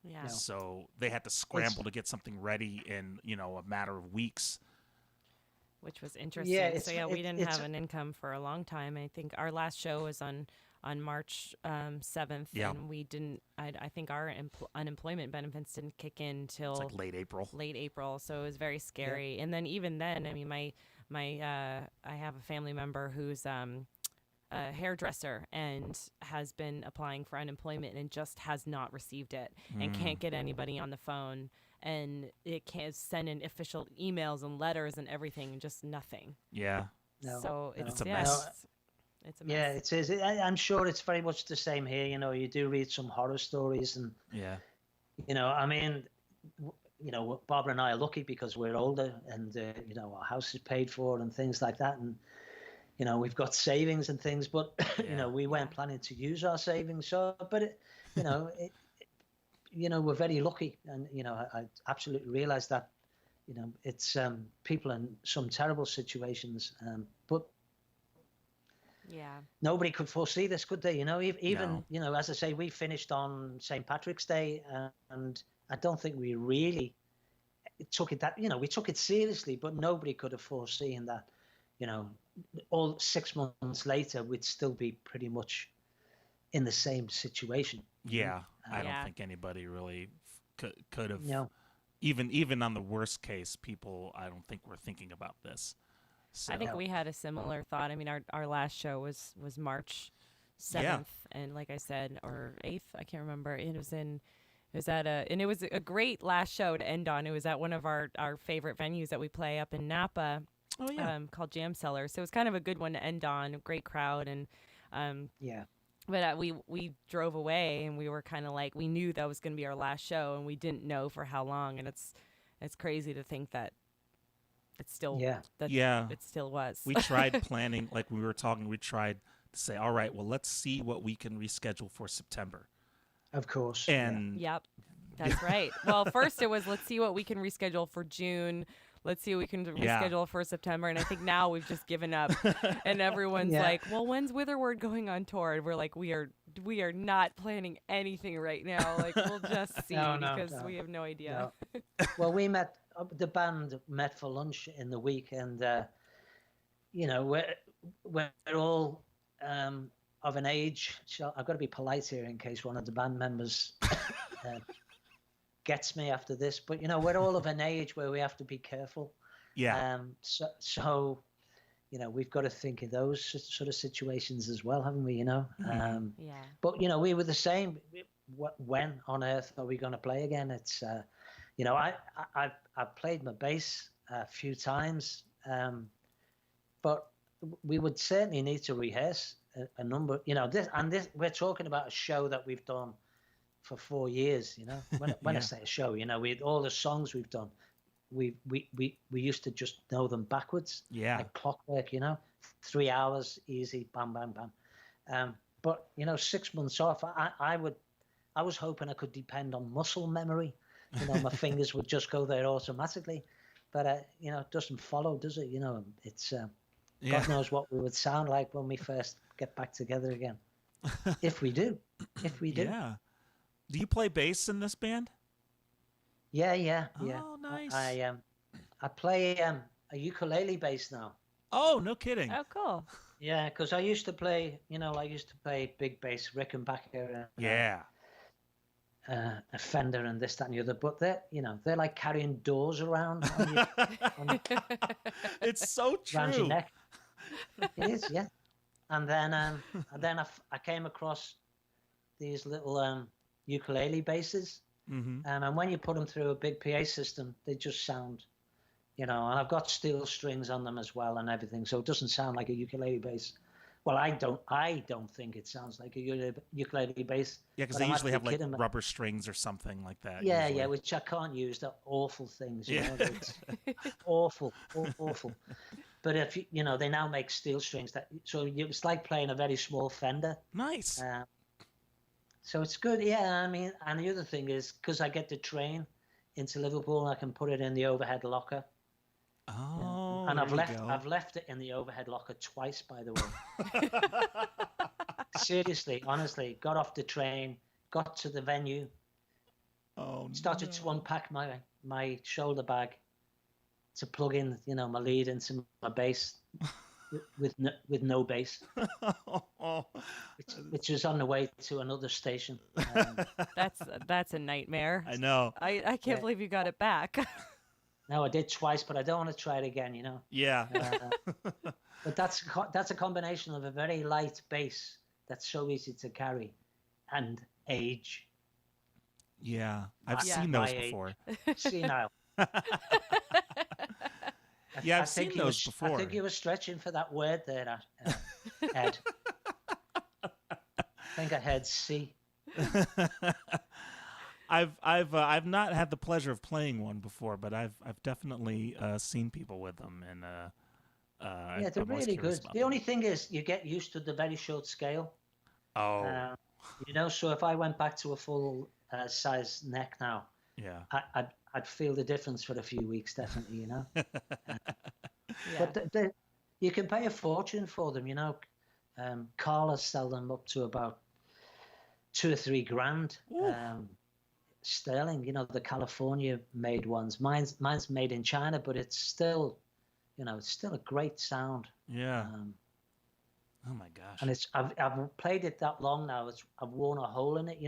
Yeah. So they had to scramble to get something ready in, you know, a matter of weeks. Which was interesting. So we didn't have an income for a long time. I think our last show was on March 7th, and we didn't. I think our unemployment benefits didn't kick in till It's like late April. So it was very scary. And then even then, I mean, my I have a family member who's a hairdresser and has been applying for unemployment and just has not received it and can't get anybody on the phone, and it can't send in official emails and letters and everything, and just nothing. Yeah. So it's a mess. It's a mess. Yeah, it is. I'm sure it's very much the same here. You know, you do read some horror stories, and you know, I mean, you know, Barbara and I are lucky because we're older, and you know, our house is paid for and things like that, and you know, we've got savings and things, but you know, we weren't planning to use our savings. So, but you know, you know, we're very lucky, and you know, I absolutely realize that. You know, it's people in some terrible situations, but nobody could foresee this, could they? You know, even you know, as I say, we finished on St. Patrick's Day, and I don't think we really took it that, you know, we took it seriously, but nobody could have foreseen that, you know, all 6 months later, we'd still be pretty much in the same situation. Yeah, I don't think anybody really could have. No. Even on the worst case, people, I don't think were thinking about this. So. I think we had a similar thought. I mean, our last show was March 7th, and like I said, or 8th, I can't remember. It was and it was a great last show to end on. It was at one of our favorite venues that we play up in Napa. Oh yeah. Called Jam Cellar. So it was kind of a good one to end on. A great crowd, and Yeah. but we drove away, and we were kind of like, we knew that was going to be our last show, and we didn't know for how long. And it's crazy to think that it's still it still was. We tried planning, like we were talking. We tried to say, all right, well, let's see what we can reschedule for September. Of course. And Yep, that's right. Well, first it was, let's see what we can reschedule for June. Let's see what we can reschedule for September. And I think now we've just given up. And everyone's like, well, when's Witherword going on tour? And we're like, we are not planning anything right now. Like, we'll just see because we have no idea. No. Well, the band met for lunch in the week, and, we're all of an age. So I've got to be polite here in case one of the band members gets me after this, but we're all of an age where we have to be careful. So we've got to think of those sort of situations as well, haven't we? Yeah. But we were the same. When on earth are we going to play again? It's I've played my bass a few times, but we would certainly need to rehearse a number. This we're talking about a show that we've done for 4 years. When I say a show, we all the songs we've done, we used to just know them backwards, like clockwork. 3 hours easy, bam bam bam. But 6 months off, I was hoping I could depend on muscle memory. My fingers would just go there automatically, but it doesn't follow, does it? It's God knows what we would sound like when we first get back together again, if we do. Yeah. Do you play bass in this band? Yeah. Oh, nice. I play a ukulele bass now. Oh, no kidding. Oh, cool. Yeah, because I used to play, big bass, Rickenbacker, a Fender, and this, that, and the other. But they're like carrying doors around. It's so true. Around your neck. It is, yeah. And then I came across these little ukulele basses, and when you put them through a big PA system, they just sound, and I've got steel strings on them as well and everything, so it doesn't sound like a ukulele bass. Well, I don't think it sounds like a ukulele bass. Yeah, because they usually have like rubber strings or something like that. Yeah, usually. yeah, which I can't use. They're awful things. It's awful. But if they now make steel strings so it's like playing a very small Fender. Nice. So it's good, yeah. I mean, and the other thing is, because I get the train into Liverpool, I can put it in the overhead locker. Oh, and I've left it in the overhead locker twice, by the way. Seriously, honestly, got off the train, got to the venue, started to unpack my shoulder bag to plug in, my lead into my bass with no bass, which was on the way to another station. That's a nightmare. I know. I can't believe you got it back. No, I did twice, but I don't want to try it again. Yeah. But that's a combination of a very light bass that's so easy to carry, and age. Yeah, I've seen those before. Senile. Yeah, I've seen those before. I think you were stretching for that word there, Ed. I think I heard C. I've not had the pleasure of playing one before, but I've definitely seen people with them, and yeah, they're really good. The only thing is, you get used to the very short scale. Oh. So if I went back to a full size neck now, I'd feel the difference for a few weeks, definitely. But you can pay a fortune for them. Carlas sell them up to about $2 or $3 grand. Sterling, the California made ones. Mine's made in China, but it's still, it's still a great sound. Yeah. Oh my gosh. And I've played it that long now. I've worn a hole in it,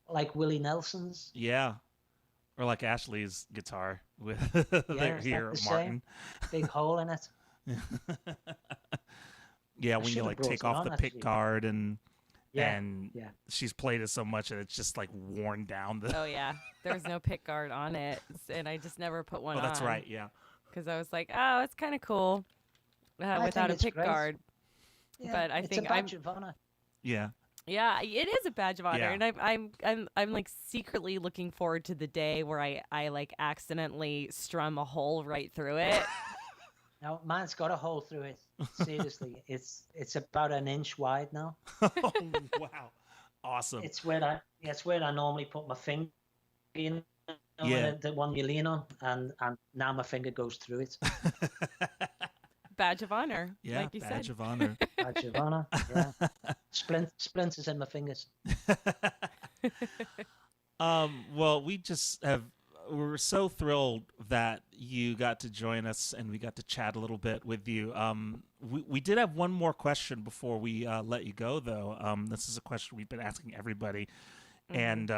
like Willie Nelson's. Yeah. Or like Ashley's guitar with here, Martin. Big hole in it. Yeah, I when you should have like brought take it off on, the pick actually. guard and Yeah, and yeah. she's played it so much that it's just like worn down the. Oh yeah, there's no pick guard on it, and I just never put one Oh, that's on right. Yeah. because I was like, oh, it's kind of cool I without think a it's pick great. guard. Yeah, But I it's think a badge of honor. Yeah. yeah, it is a badge of honor, Yeah. and I'm like secretly looking forward to the day where I like accidentally strum a hole right through it. Now, mine's got a hole through it. Seriously, it's about an inch wide now. Oh, wow. Awesome. It's where I normally put my finger in, Yeah. the one you lean on, and now my finger goes through it. Badge of honor, Yeah. like you Badge said. of honor. Badge of honor. Yeah. Splinters in my fingers. Well, we're so thrilled that you got to join us and we got to chat a little bit with you. We did have one more question before we let you go, though. This is a question we've been asking everybody, and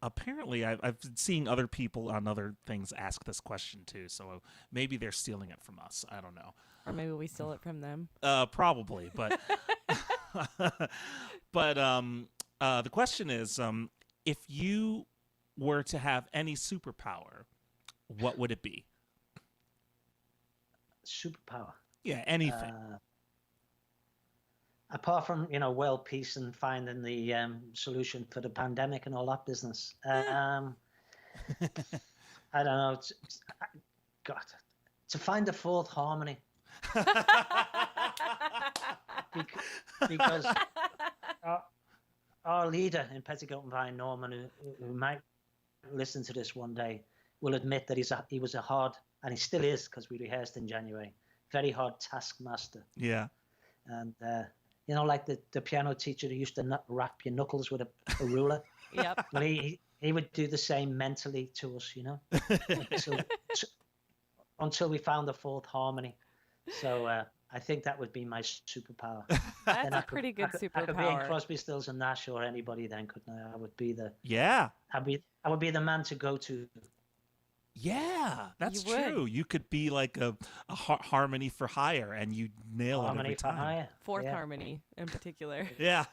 apparently I've been seeing other people on other things ask this question too. So maybe they're stealing it from us. I don't know. Or maybe we steal it from them. Probably, but but the question is, if you were to have any superpower, what would it be? Superpower. Yeah, anything. Apart from world peace and finding the solution for the pandemic and all that business. I don't know. God, to find the fourth harmony. Because our leader in Petticoat and Vine, Norman, who might listen to this one day, will admit that he was a hard, and he still is because we rehearsed in January, very hard taskmaster. Yeah. And like the piano teacher who used to wrap your knuckles with a ruler. Yep. Well, he would do the same mentally to us, until we found the fourth harmony. So I think that would be my superpower. That's Then a pretty good I could be in superpower. Crosby, Stills and Nash or anybody then, couldn't I? I would be Yeah. the man to go to. Yeah, that's You would. true. You could be like a harmony for hire, and you nail it Harmony every for time. hire. Fourth Yeah. harmony in particular. Yeah.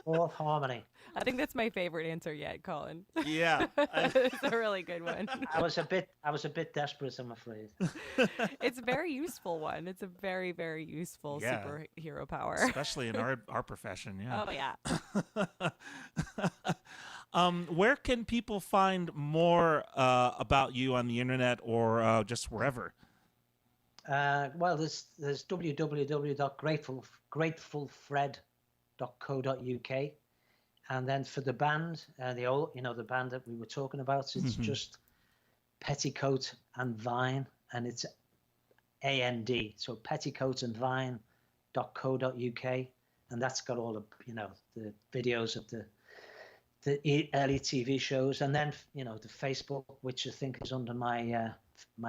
Fourth harmony. I think that's my favorite answer yet, Colin. Yeah. It's a really good one. I was a bit desperate, I'm afraid. It's a very useful one. It's a very, very useful Yeah. superhero power. Especially in our profession. Yeah. Oh yeah. Where can people find more about you on the internet or just wherever? Well, there's www.gratefulfred.co.uk, and then for the band, the band that we were talking about, it's just Petticoat and Vine, and it's AND, so petticoatandvine.co.uk, and that's got all the the videos of the early TV shows, and then the Facebook, which I think is under my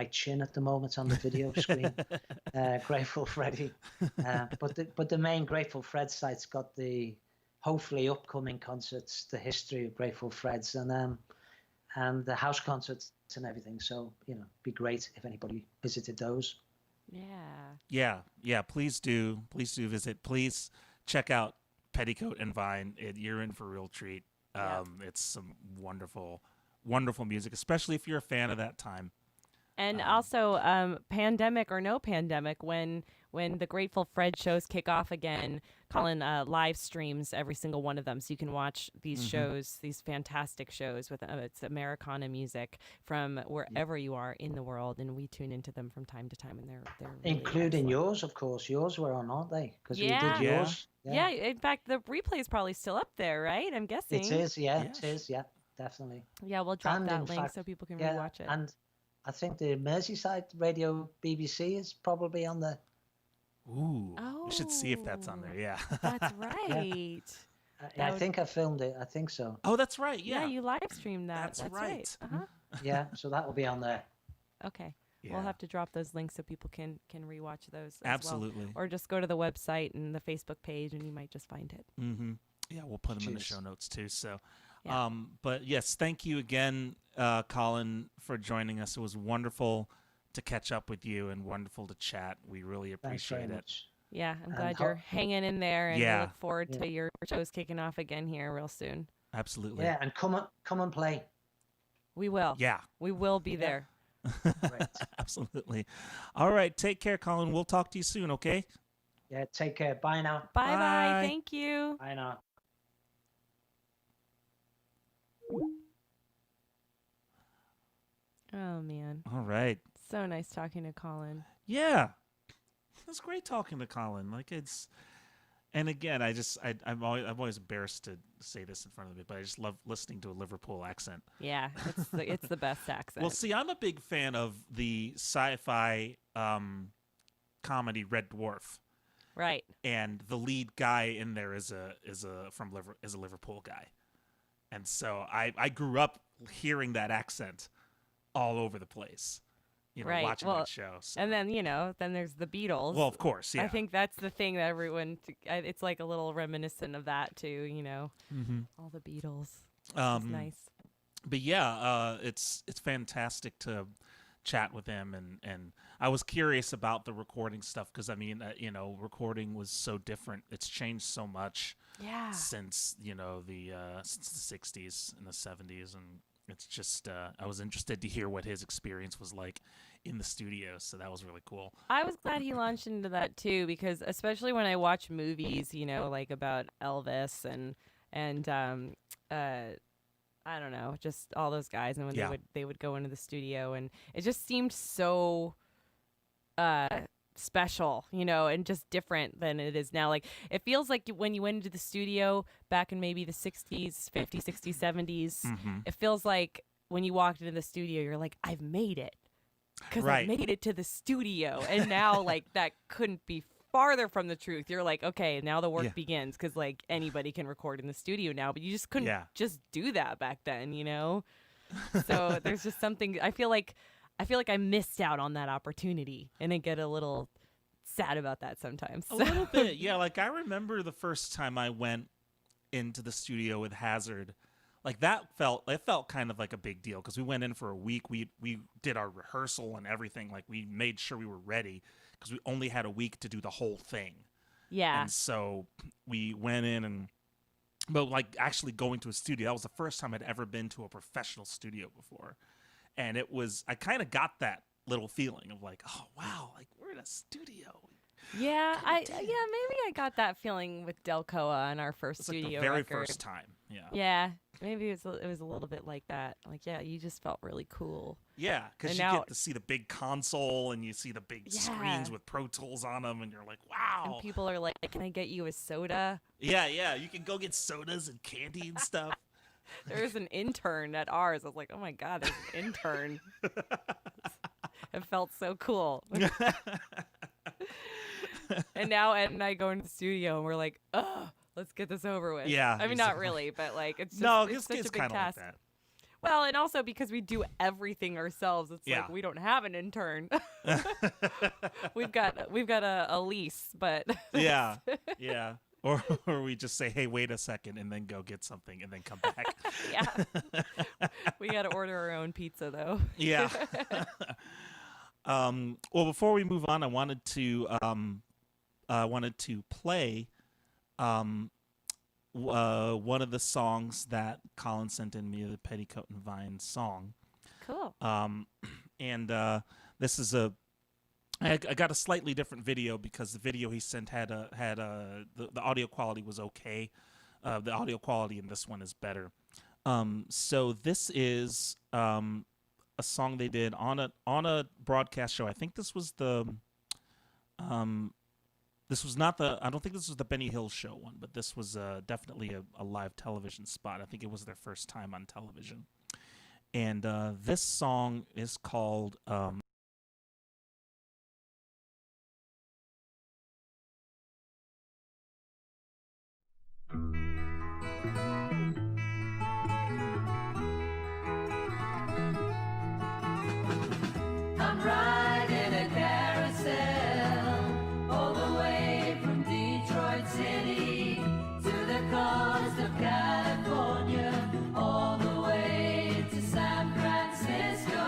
chin at the moment on the video screen, Grateful Freddy. But the main Grateful Fred site's got the hopefully upcoming concerts, the history of Grateful Freds, and the house concerts and everything. So be great if anybody visited those. Yeah. Yeah. Please do visit. Please check out Petticoat and Vine. You're in for a real treat. It's some wonderful, wonderful music, especially if you're a fan of that time. And also, pandemic or no pandemic, when the Grateful Fred shows kick off again, Colin live streams every single one of them, so you can watch these shows, these fantastic shows with it's Americana music from wherever you are in the world, and we tune into them from time to time, and they're really Including excellent. yours, of course. Yours were on, aren't they? Because we Yeah. did yours. Yeah. In fact, the replay is probably still up there, right? I'm guessing. It is, Yes. it is, yeah, definitely. Yeah, we'll drop And that in link fact, so people can yeah, rewatch it. And I think the Merseyside radio BBC is probably on there. Ooh, we should see if that's on there. Yeah. That's right. I think I filmed it. I think so. Oh, that's right. Yeah, Yeah. you live streamed that. That's right. Uh-huh. Yeah, so that will be on there. Okay. Yeah. We'll have to drop those links so people can rewatch those as Absolutely. well. Or just go to the website and the Facebook page and you might just find it. Mm-hmm. Yeah, we'll put them in the Cheers. show notes too. So, Yeah. but yes, thank you again, Colin, for joining us. It was wonderful to catch up with you and wonderful to chat. We really Thanks very appreciate it. much. Yeah, I'm And glad you're hanging in there, and we Yeah. look forward Yeah. to your shows kicking off again here real soon. Absolutely. Yeah, and come and play. We will. Yeah. We will be there. Right. Absolutely. All right. Take care, Colin. We'll talk to you soon, okay? Yeah, take care. Bye now. Bye bye. Bye. Thank you. Bye now. Oh man, All right. so nice talking to Colin. Yeah. It's great talking to Colin. Like and again, I'm always embarrassed to say this in front of him, but I just love listening to a Liverpool accent. Yeah, it's the best accent. Well, see, I'm a big fan of the sci-fi comedy Red Dwarf, Right. and the lead guy in there is a Liverpool guy, and so I grew up hearing that accent all over the place, Right. watching Well, that show. So. And then then there's the Beatles. Well, of course, yeah. I think that's the thing that it's like a little reminiscent of that too. Mm-hmm. All the Beatles. It's nice. But yeah, it's fantastic to chat with him, and I was curious about the recording stuff because I mean, recording was so different. It's changed so much Yeah. since the 60s and the 70s, and it's just I was interested to hear what his experience was like in the studio, so that was really cool. I was glad he launched into that too, because especially when I watch movies, like about Elvis and I don't know, just all those guys, and when Yeah. they would go into the studio, and it just seemed so special, and just different than it is now. Like, it feels like when you went into the studio back in maybe the 60s, 50s, 60s, 70s, Mm-hmm. it feels like when you walked into the studio, you're like, I've made it. Because Right. I made it to the studio. And now, like, that couldn't be farther from the truth. You're like, okay, now the work Yeah. begins, because, like, anybody can record in the studio now. But you just couldn't Yeah. just do that back then, So there's just something, I feel like I missed out on that opportunity. And I get a little sad about that sometimes. A little bit, yeah. Like, I remember the first time I went into the studio with Hazard. Like, it felt kind of like a big deal because we went in for a week. We did our rehearsal and everything. Like, we made sure we were ready because we only had a week to do the whole thing. Yeah. And so we went in but like actually going to a studio, that was the first time I'd ever been to a professional studio before. And I kind of got that little feeling of like, oh, wow, like we're in a studio. Yeah, maybe I got that feeling with Delcoa on our first It's like studio the very record. first time. Yeah. Yeah, maybe it was a little bit like that. Like, yeah, you just felt really cool. Yeah, because And you now- get to see the big console and you see the big Yeah. screens with Pro Tools on them, and you're like, wow. And people are like, "Can I get you a soda?" Yeah, you can go get sodas and candy and stuff. There was an intern at ours. I was like, "Oh my god, there's an intern." It felt so cool. And now Ed and I go into the studio and we're like, "Oh, let's get this over with." Yeah, I mean, not exactly. really, but like it's just, No, it's such a it's big kind of like task. that. Well, and also because we do everything ourselves, it's Yeah. like we don't have an intern. we've got a lease, but Yeah, yeah. Or we just say, hey, wait a second, and then go get something, and then come back. yeah, we got to order our own pizza though. Yeah. Well, before we move on, I wanted to play one of the songs that Colin sent in me, the Petticoat and Vine song. Cool. And this is I got a slightly different video because the video he sent had the audio quality was okay. The audio quality in this one is better. So this is a song they did on a broadcast show. I think this was this was not I don't think this was the Benny Hill show one, but this was definitely a live television spot. I think it was their first time on television. And this song is called I'm riding a carousel all the way from Detroit City to the coast of California, all the way to San Francisco.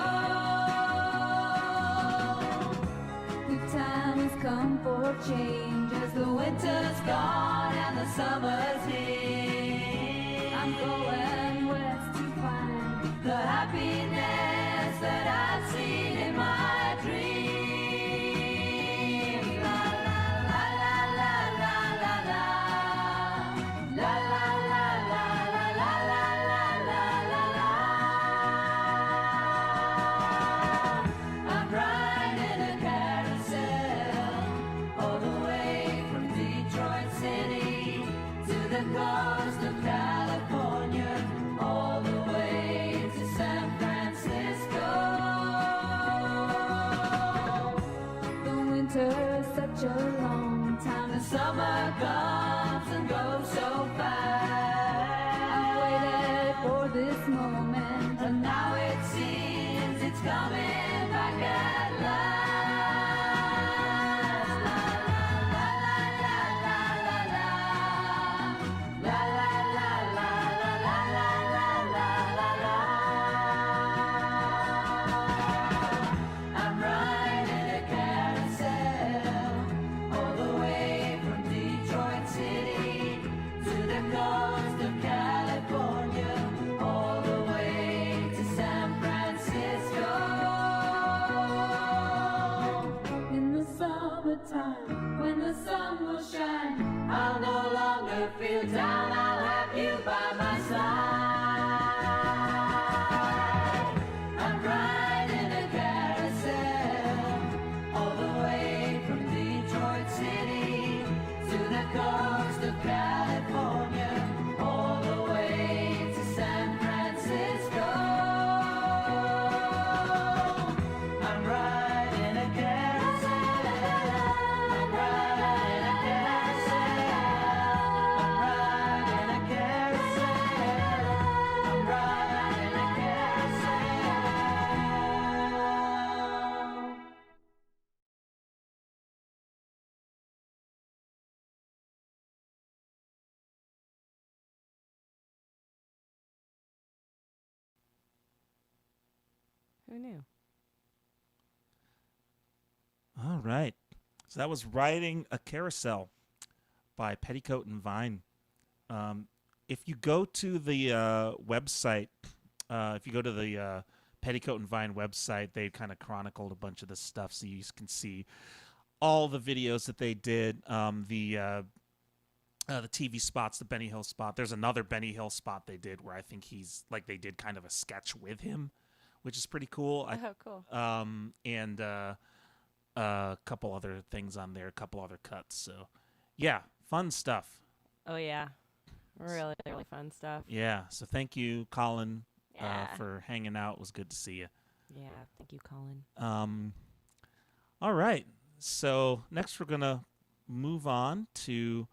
welcome for change as the winter's gone and the summer's here. I'm going west to find the happiness that I've seen in my dreams. La la la la la la la la. La la la la la la la la la la. I'm riding a carousel all the way from Detroit City to the coast of California, all the way to San Francisco. The winter's such a long time, the summer comes and goes so fast. I've waited for this moment, and now it seems it's coming back at last. La la la la la la la. La la la la la la la la la la. I'm riding a carousel all the way from Detroit City to the coast of California, all the way to San Francisco. In the summertime, when the sun will shine, I'll no longer feel down, I'll have you by my side. I'm riding a carousel all the way from Detroit City to the coast of California, all the way to San Francisco. I'm riding a carousel. I'm riding a carousel. I'm riding a carousel. I'm riding a carousel. Who knew? All right. So that was Riding a Carousel by Petticoat and Vine. If you go to the website, if you go to the Petticoat and Vine website, they kind of chronicled a bunch of this stuff, so you can see all the videos that they did. The TV spots, the Benny Hill spot. There's another Benny Hill spot they did where I think he's like they did kind of a sketch with him, which is pretty cool. Oh, cool. And a couple other things on there, a couple other cuts. So, yeah, fun stuff. Oh, yeah. Really, really fun stuff. Yeah. So thank you, Colin, Yeah. for hanging out. It was good to see you. Yeah. Thank you, Colin. All right. So next we're gonna move on to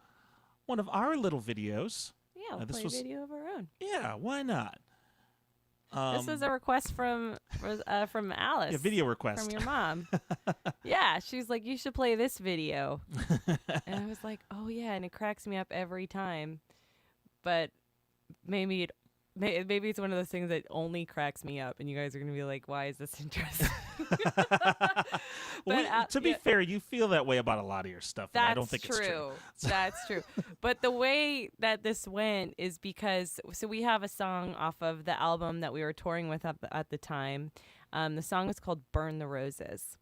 one of our little videos. Yeah, we'll this play was- a video of our own. Yeah. Why not? This was a request from Alice. a video request from your mom. Yeah, she's like, you should play this video. And I was like, oh yeah, and it cracks me up every time. But maybe it's one of those things that only cracks me up, and you guys are gonna be like, why is this interesting? To be fair, you feel that way about a lot of your stuff. And I don't think true. it's true. That's true. But the way that this went is because we have a song off of the album that we were touring with at the time. The song is called "Burn the Roses,"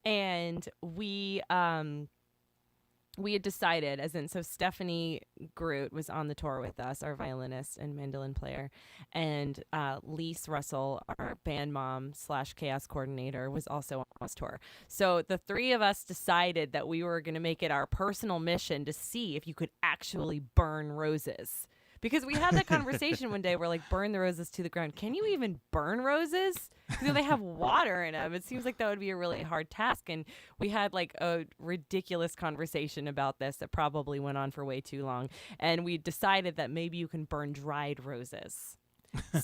and we had decided, so Stephanie Groot was on the tour with us, our violinist and mandolin player, and Lise Russell, our band mom / chaos coordinator, was also on this tour. So the three of us decided that we were going to make it our personal mission to see if you could actually burn roses. Because we had that conversation one day, we're like, burn the roses to the ground. Can you even burn roses? Because they have water in them. It seems like that would be a really hard task. And we had like a ridiculous conversation about this that probably went on for way too long. And we decided that maybe you can burn dried roses.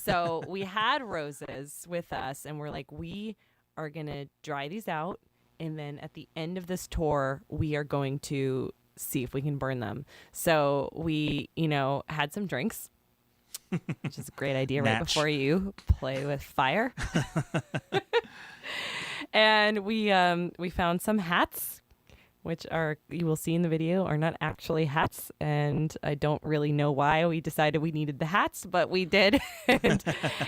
So we had roses with us, and we're like, we are going to dry these out. And then at the end of this tour, we are going to see if we can burn them. So we, had some drinks, which is a great idea right before you play with fire. And we found some hats, which are, you will see in the video, are not actually hats. And I don't really know why we decided we needed the hats, but we did. And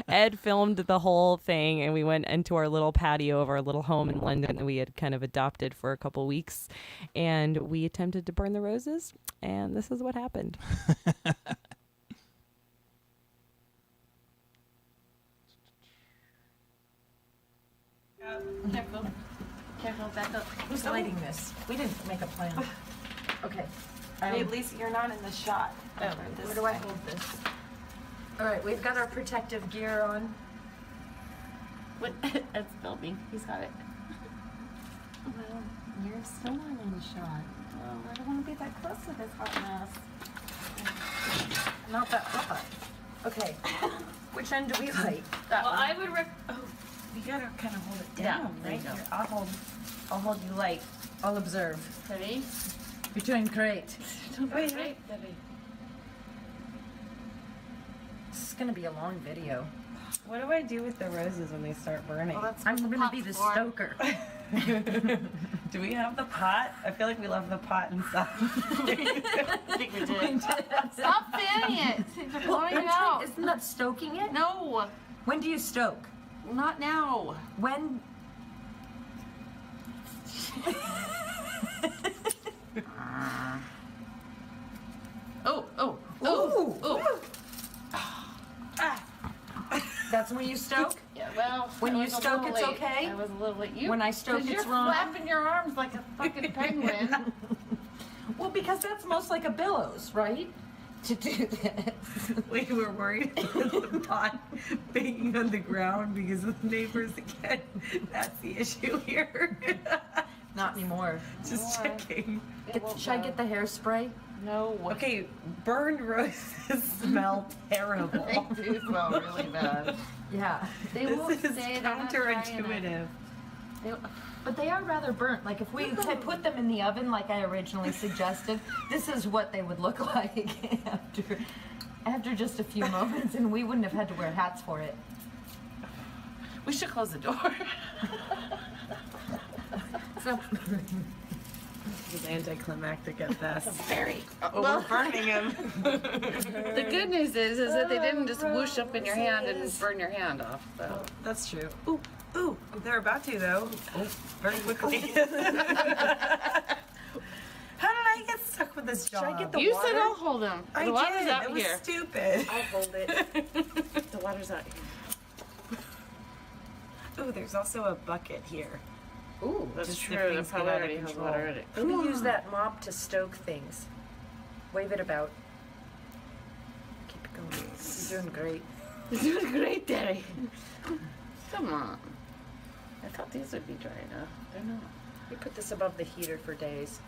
Ed filmed the whole thing, and we went into our little patio of our little home in London that we had kind of adopted for a couple weeks. And we attempted to burn the roses, and this is what happened. Careful. Careful, back up. Who's lighting this? We didn't make a plan. Okay. Hey, Lisa, you're not in the shot. Where do I hold this? All right, we've got our protective gear on. What? That's filming. He's got it. Well, you're still not in the shot. Well, I don't want to be that close to this hot mess. Not that hot. Okay. Which end do we light? Well, I would Oh, you gotta kind of hold it Yeah, down, there you right? go. Here, I'll hold you light. I'll observe. Ready? You're doing great. Wait, wait. Debbie. This is gonna be a long video. What do I do with the roses when they start burning? Well, that's I'm what gonna be the pot's for. stoker. Do we have the pot? I feel like we left the pot inside. I think we did. Stop fanning it. You're blowing it out. Isn't that stoking it? No, When do you stoke? not now. When? Oh, oh, oh, oh. That's when you stoke? Yeah, well, When I you was a stoke, little it's late. okay? I was a little late. You, When I stoke, 'cause it's you're wrong? flapping your arms like a fucking penguin. Well, because that's most like a billows, right? To do this. We were worried about the pot banging on the ground because of the neighbors again. That's the issue here. Not anymore. Just Why? checking. Should I get the hairspray? No. Okay, burned roses smell terrible. They do smell really bad. Yeah. They won't This is say they're not trying it. counterintuitive. They, But they are rather burnt. Like if we had put them in the oven like I originally suggested, this is what they would look like after just a few moments, and we wouldn't have had to wear hats for it. we should close the door. So, This is anticlimactic at best. Very. Oh, Well, we're burning him. the good news is that they didn't just whoosh up in your hand and burn your hand off. So. That's true. Ooh, ooh, they're about to though. Oh, very quickly. How did I get stuck with this job? I get the You water? said I'll hold him. I The water's did. out It was here. stupid. I'll hold it. The water's out here. Ooh, there's also a bucket here. Ooh. That's Just true. if The things get probably out of already has control. water in it. Maybe use that mop to stoke things. Wave it about. Keep it going. You're doing great. You're doing great, Daddy. Come on. I thought these would be dry enough. They're not. We put this above the heater for days.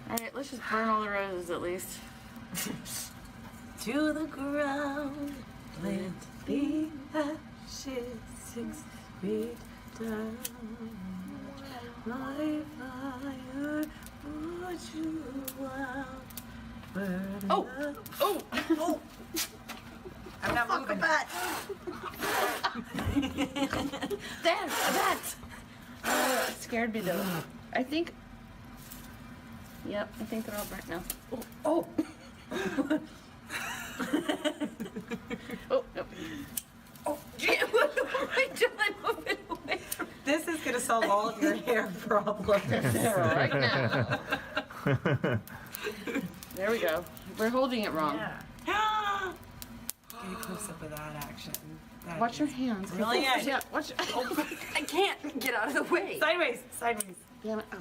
All right, let's just burn all the roses at least. To the ground, plant the ashes 6 feet down. My fire would you out. Burn Oh, oh, oh. I'm not moving. that. It scared me though. I think. Yep, I think they're all burnt now. Oh! Oh, nope. Oh, gee, what am I doing? Moving away from This is gonna solve all of your hair problems. Right now. There we go. We're holding it wrong. Yeah. Get a close up of that action. That Watch is your hands. brilliant. Yeah, watch your. Oh, I can't get out of the way. Sideways, sideways. damn it. Oh.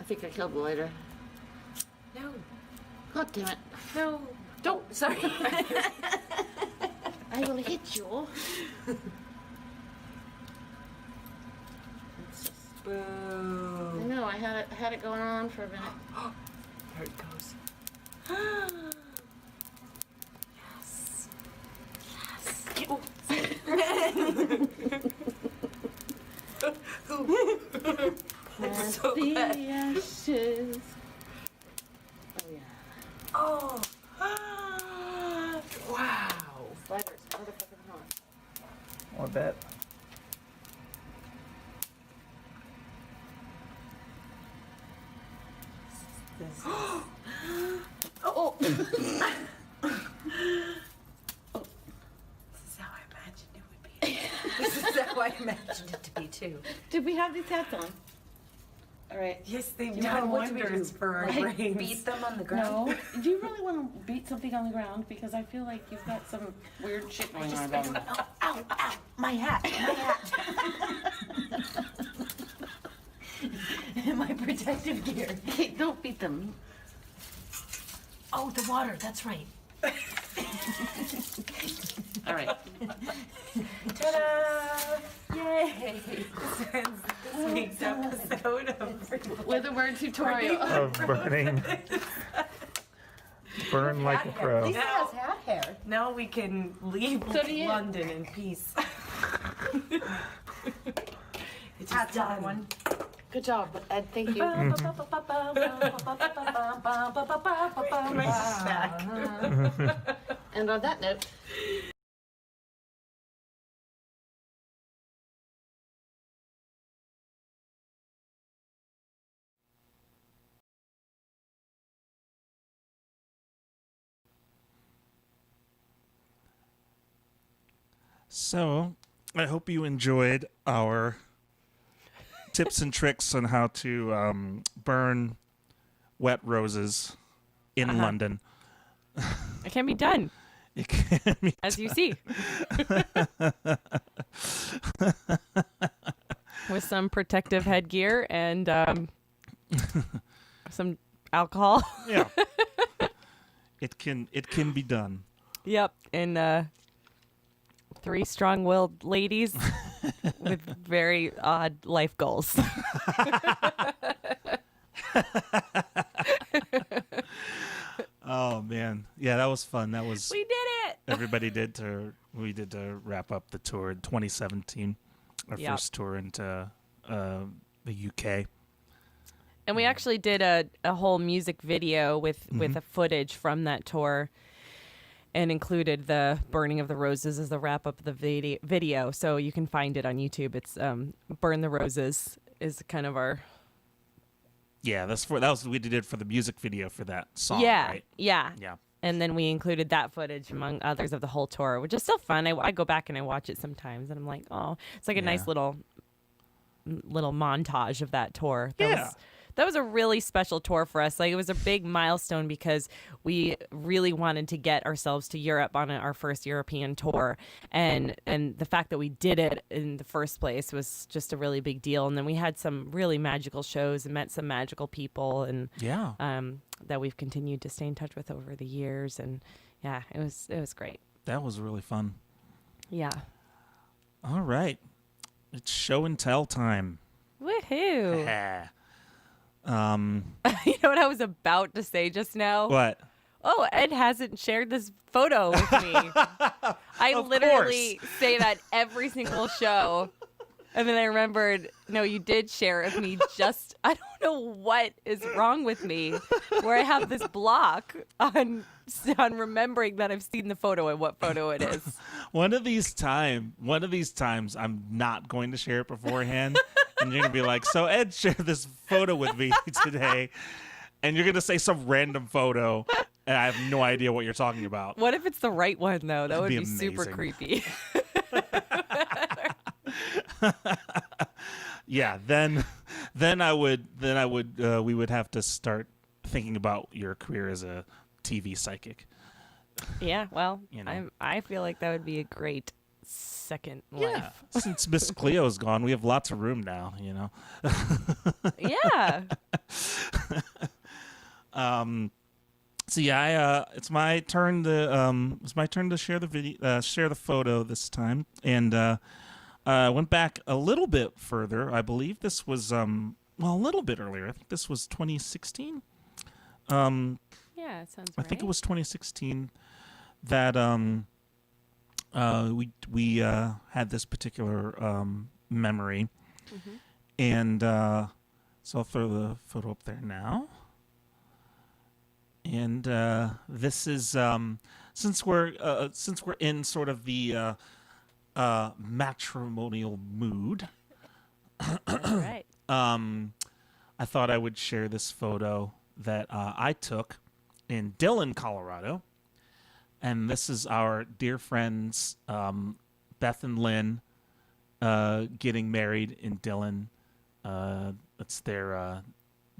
I think I killed the lighter. No, God damn it. no. Don't. Sorry. I will hit you. I Boo. know, I had it going on for a minute. There it goes. Yes. Plant so the glad. ashes. Oh yeah. Oh. Wow. Lighters, motherfucking hot. A bit. is how I imagined it would be. This is how I imagined it to be too. Did we have these hats on? All right. Yes, they've Yeah, done what do we wonders do? for our Like, brains. beat them on the ground. No. Do you really want to beat something on the ground? Because I feel like you've got some weird shit going on about it. Ow, ow, my hat, my hat. My protective gear. Hey, don't beat them. Oh, the water, that's right. All right. Ta-da! Yay! This ends this week's episode of With a word tutorial. Of burning. Burn like a crow. Lisa has hat hair. Now we can leave So do you. London in peace. It's Hat's on done. one. Good job, Ed. Thank you. And on that note, So, I hope you enjoyed our tips and tricks on how to burn wet roses in London. It can be done, It can be as you see. With some protective headgear and some alcohol. yeah. It can be done. Yep. And 3 strong-willed ladies with very odd life goals. Oh man, yeah, that was fun. That was We did it. we did to wrap up the tour in 2017, our Yep. first tour into the UK. And we actually did a whole music video with a footage from that tour, and included the burning of the roses as the wrap up of the video. So you can find it on YouTube. It's Burn the Roses is kind of our Yeah, that was what we did for the music video for that song. yeah right? yeah. Yeah. And then we included that footage among others of the whole tour, which is still fun. I go back and I watch it sometimes, and I'm like, oh, it's like a nice Yeah. little montage of that tour. Yeah. That was a really special tour for us. Like, it was a big milestone because we really wanted to get ourselves to Europe on our first European tour, and the fact that we did it in the first place was just a really big deal. And then we had some really magical shows and met some magical people, and Yeah. that we've continued to stay in touch with over the years. And yeah, it was great. That was really fun. Yeah. All right. It's show and tell time. Woohoo! Yeah. You know what I was about to say just now? What? Oh, Ed hasn't shared this photo with me. I Of literally say that every single show. And then I remembered, no, you did share it with me. Just, I don't know what is wrong with me, where I have this block on remembering that I've seen the photo and what photo it is. One of these times, I'm not going to share it beforehand, and you're gonna be like, "So Ed shared this photo with me today," and you're gonna say some random photo, and I have no idea what you're talking about. What if it's the right one, though? That would be be super amazing. creepy. Yeah, then we would have to start thinking about your career as a TV psychic. Yeah, well, You know. I feel like that would be a great second Yeah, life. since Miss Cleo's gone, we have lots of room now. You know. Yeah. So yeah, it's my turn to share the video, share the photo this time, and I went back a little bit further. I believe this was a little bit earlier. I think this was 2016. Yeah, it sounds I right. think it was 2016 that we had this particular memory, and so I'll throw the photo up there now. And this is since we're in sort of the matrimonial mood. All right. I thought I would share this photo that I took in Dillon, Colorado. And this is our dear friends Beth and Lynn getting married in Dillon. That's their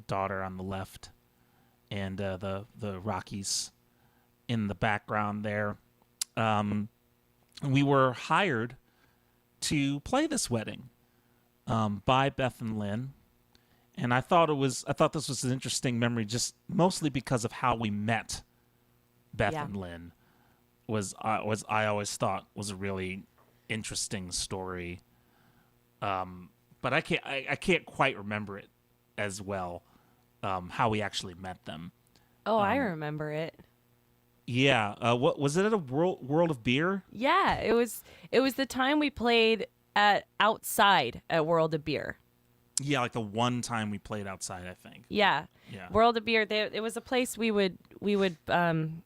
daughter on the left, and the Rockies in the background there. We were hired to play this wedding by Beth and Lynn, and I thought this was an interesting memory, just mostly because of how we met Beth and Lynn. I always thought was a really interesting story, but I can't quite remember it as well, how we actually met them. Oh, I remember it. Yeah, what was it at a World of Beer? Yeah, it was the time we played outside at World of Beer. Yeah, like the one time we played outside, I think. Yeah. Yeah. World of Beer. It was a place we would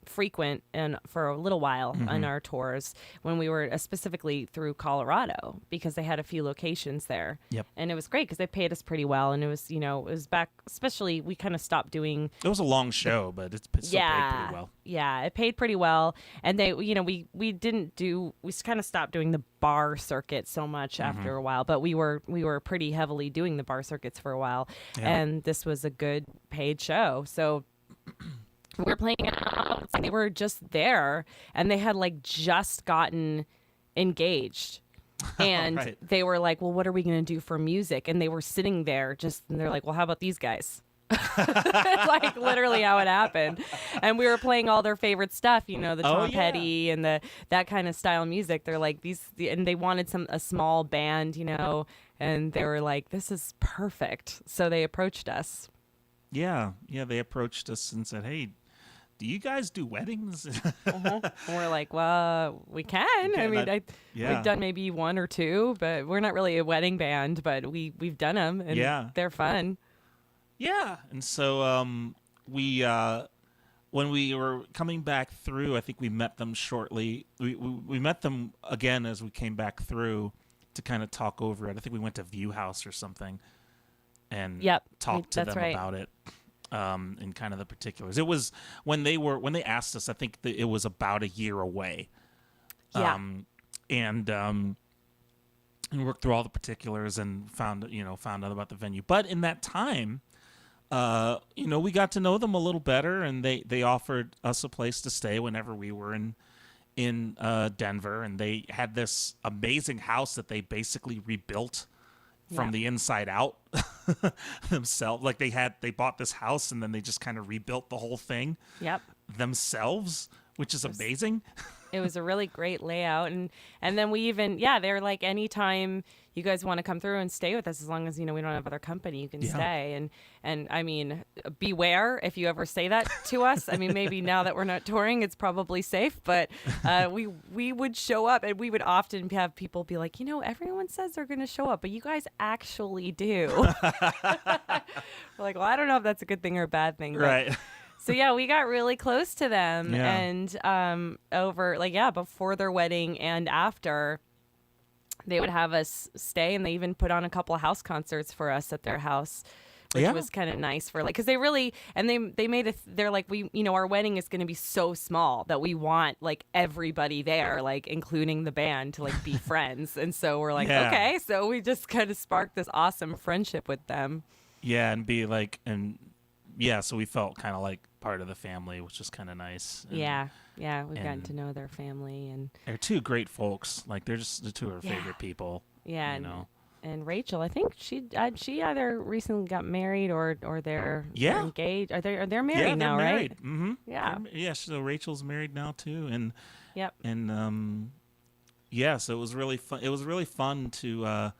frequent and for a little while on our tours when we were specifically through Colorado, because they had a few locations there. Yep. And it was great because they paid us pretty well, and it was back. Especially we kind of stopped doing. It was a long show, but it still paid pretty well. Yeah, it paid pretty well, and we kind of stopped doing the bar circuit so much after a while, but we were pretty heavily doing the bar circuits for a while, and this was a good paid show. So we were playing out, and they were just there, and they had like just gotten engaged. And Right. they were like, well, what are we going to do for music? And they were sitting there and they're like, well, how about these guys? Like literally how it happened. And we were playing all their favorite stuff, the Tom Petty and that kind of style music. They're like and they wanted a small band, and they were like, this is perfect. So they approached us. Yeah, they approached us and said, "Hey, do you guys do weddings?" And we're like, well, we can. Okay, I mean, we've done maybe one or two, but we're not really a wedding band, but we've done them, and they're fun. Yeah, and so we when we were coming back through, I think we met them shortly. We met them again as we came back through to kind of talk over it. I think we went to View House or something and talked to them about it and kind of the particulars. It was when they asked us, I think that it was about a year away. Yeah. And worked through all the particulars and found out about the venue. But in that time, we got to know them a little better, and they offered us a place to stay whenever we were in Denver, and they had this amazing house that they basically rebuilt from the inside out themselves. Like they bought this house and then they just kind of rebuilt the whole thing themselves, which is amazing. It was a really great layout, and then we even they're like, anytime you guys want to come through and stay with us, as long as we don't have other company, you can stay. And I mean, beware if you ever say that to us. I mean, maybe now that we're not touring, it's probably safe, but we would show up, and we would often have people be like, everyone says they're going to show up, but you guys actually do. We're like, well, I don't know if that's a good thing or a bad thing, Right. So we got really close to them, and before their wedding and after, they would have us stay, and they even put on a couple of house concerts for us at their house, which was kind of nice because they really, and they made they're like, our wedding is going to be so small that we want like everybody there, like including the band, to like be friends, and so we're like, okay, so we just kind of sparked this awesome friendship with them. Yeah, and be like, so we felt kind of like part of the family, which is kind of nice. And, we've gotten to know their family, and they're two great folks. Like they're just the two of our favorite people. Yeah, and Rachel, I think she either recently got married or they're engaged. They're married now, married. right? Mm-hmm. Yeah. Yeah. So Rachel's married now too, and and so it was really fun. It was really fun to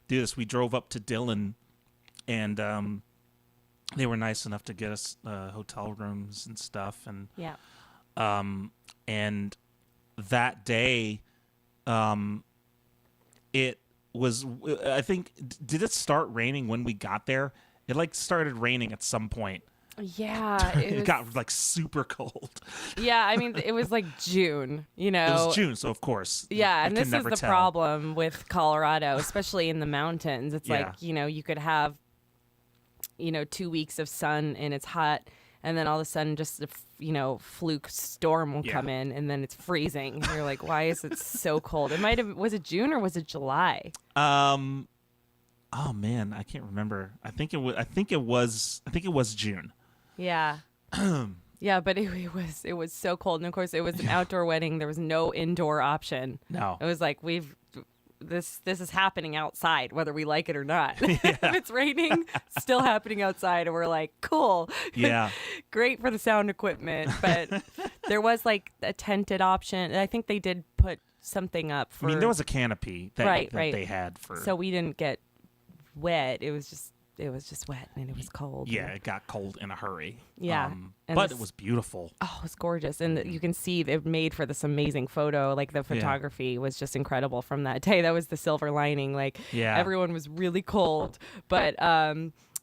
do this. We drove up to Dillon, and they were nice enough to get us hotel rooms and stuff, and and that day, it was. I think did it start raining when we got there? It like started raining at some point. Yeah, it got like super cold. Yeah, I mean it was like June. It was June, so of course. Yeah, and this is the problem with Colorado, especially in the mountains. It's like you could have 2 weeks of sun and it's hot, and then all of a sudden just a fluke storm will come in, and then it's freezing. And you're like, why is it so cold? Was it June or was it July? Oh man, I can't remember. I think it was June. Yeah. Yeah, but it was so cold, and of course it was an outdoor wedding. There was no indoor option. No. It was like this is happening outside, whether we like it or not. If it's raining, still happening outside, and we're like, cool. Yeah. Great for the sound equipment, but there was like a tented option. I think they did put something up for. I mean, there was a canopy that right. they had for. So we didn't get wet. It was just wet, and it was cold. Yeah, it got cold in a hurry. Yeah. But it was beautiful. Oh, it was gorgeous. And you can see they've made for this amazing photo. Like the photography was just incredible from that day. That was the silver lining. Like everyone was really cold, but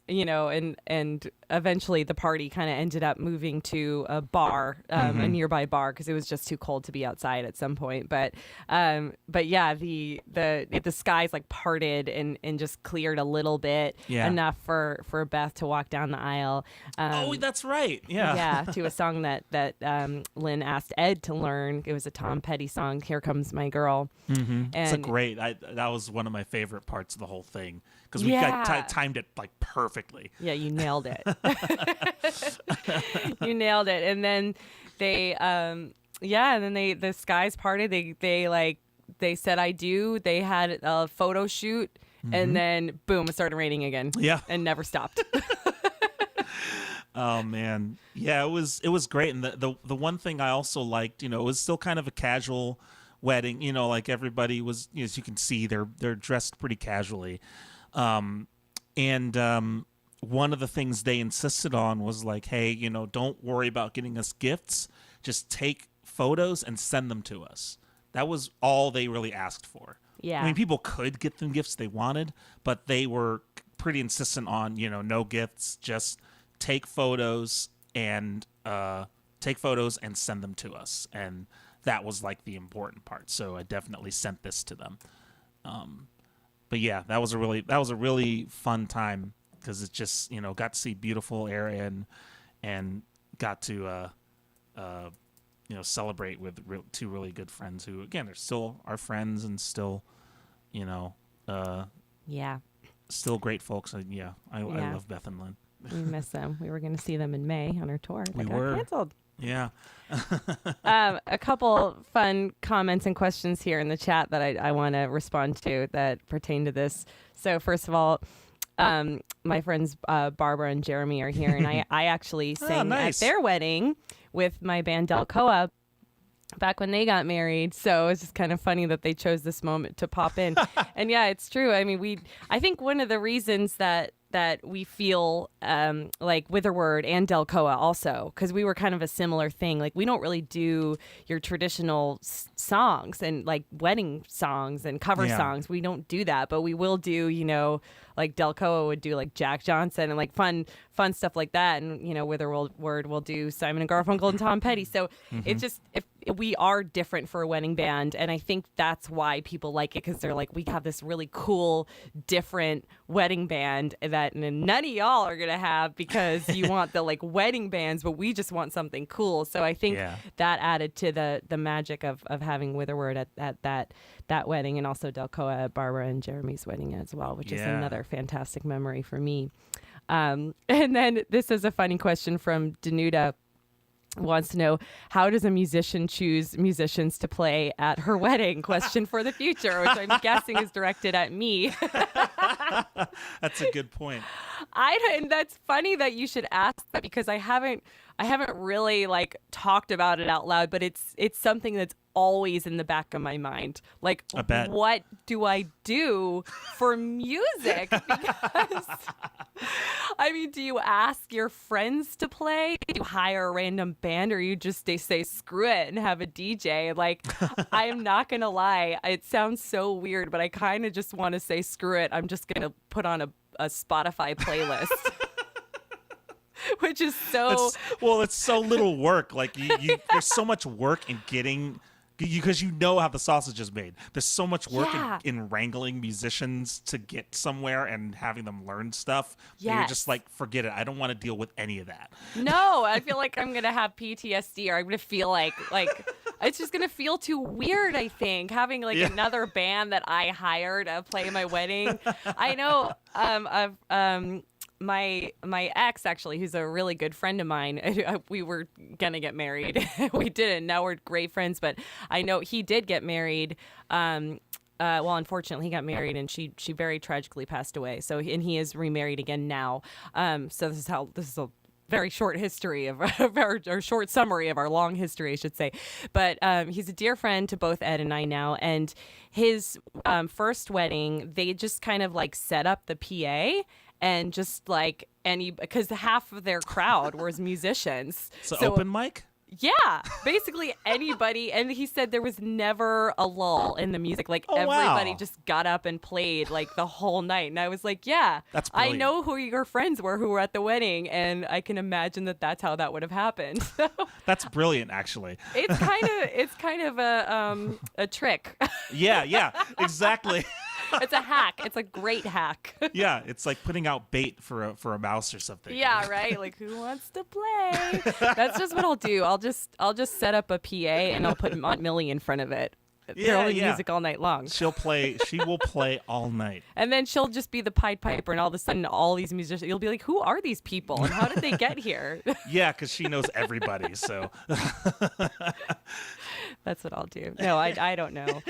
and eventually the party kind of ended up moving to a bar, a nearby bar, because it was just too cold to be outside at some point. But yeah, the skies like parted and just cleared a little bit, enough for Beth to walk down the aisle. Oh, that's right. Yeah. To a song that Lynn asked Ed to learn. It was a Tom Petty song, "Here Comes My Girl." Mm-hmm. It's a great. That was one of my favorite parts of the whole thing, because we timed it like perfectly. Yeah, you nailed it. You nailed it. And then the skies parted. They said I do. They had a photo shoot, and then boom, it started raining again. Yeah, and never stopped. Oh man, yeah, it was great. And the one thing I also liked, it was still kind of a casual wedding. Like everybody was, as you can see, they're dressed pretty casually. One of the things they insisted on was like, hey, don't worry about getting us gifts. Just take photos and send them to us. That was all they really asked for. Yeah. I mean, people could get them gifts they wanted, but they were pretty insistent on, no gifts, just take photos and send them to us. And that was like the important part. So I definitely sent this to them. But yeah, that was a really fun time, because it just, got to see beautiful area and got to, celebrate with two really good friends who, again, are still our friends and still, still great folks. I love Beth and Lynn. We miss them. We were going to see them in May on our tour. That got canceled. Yeah. A couple fun comments and questions here in the chat that I want to respond to that pertain to this. So first of all, my friends Barbara and Jeremy are here, and I actually sang at their wedding with my band Delcoa back when they got married. So it's just kind of funny that they chose this moment to pop in. And yeah, it's true. I mean, I think one of the reasons that we feel like Witherword and Delcoa also, because we were kind of a similar thing. Like, we don't really do your traditional songs and like wedding songs and cover songs. We don't do that, but we will do, like Delcoa would do like Jack Johnson and like fun stuff like that. And, Witherword will do Simon and Garfunkel and Tom Petty. So it's just, if we are different for a wedding band. And I think that's why people like it, because they're like, we have this really cool, different wedding band that none of y'all are going to have, because you want the like wedding bands, but we just want something cool. So I think that added to the magic of having Witherword at that wedding, and also Delcoa at Barbara and Jeremy's wedding as well, which is another fantastic memory for me. And then this is a funny question from Danuta. Wants to know, how does a musician choose musicians to play at her wedding? Question for the future, which I'm guessing is directed at me. That's a good point. And that's funny that you should ask that, because I haven't really like talked about it out loud, but it's something that's always in the back of my mind. Like, what do I do for music? Because I mean, do you ask your friends to play? Do you hire a random band, or you just say screw it and have a DJ? Like, I am not gonna lie, it sounds so weird, but I kind of just want to say screw it. I'm just gonna put on a Spotify playlist. Which is so it's so little work. Like, you there's so much work in getting because you know how the sausage is made. There's so much work Yeah. in wrangling musicians to get somewhere and having them learn stuff. that You're Yes. just like, forget it. I don't want to deal with any of that. No, I feel like I'm gonna have PTSD, or I'm gonna feel like it's just gonna feel too weird. I think having like Yeah. another band that I hired to play my wedding. I know. My ex, actually, who's a really good friend of mine, we were gonna get married. We didn't. Now we're great friends, but I know he did get married. Well, unfortunately, he got married, and she very tragically passed away. So, and he is remarried again now. So this is a very short history of or short summary of our long history, I should say. But he's a dear friend to both Ed and I now. And his first wedding, they just kind of like set up the PA and just like because half of their crowd was musicians. So open mic? Yeah, basically anybody. And he said there was never a lull in the music. Like everybody wow. just got up and played like the whole night. And I was like, yeah, That's I brilliant. know who your friends were who were at the wedding. And I can imagine that's how that would have happened. So That's brilliant, actually. it's kind of a trick. Yeah, exactly. It's a hack. It's a great hack. Yeah, it's like putting out bait for a mouse or something. Yeah, right. Like, who wants to play? That's just what I'll do. I'll just set up a PA and I'll put Aunt Millie in front of it. They're only music all night long. She will play all night. And then she'll just be the Pied Piper, and all of a sudden, all these musicians, you'll be like, who are these people, and how did they get here? Yeah, because she knows everybody. So That's what I'll do. No, I don't know.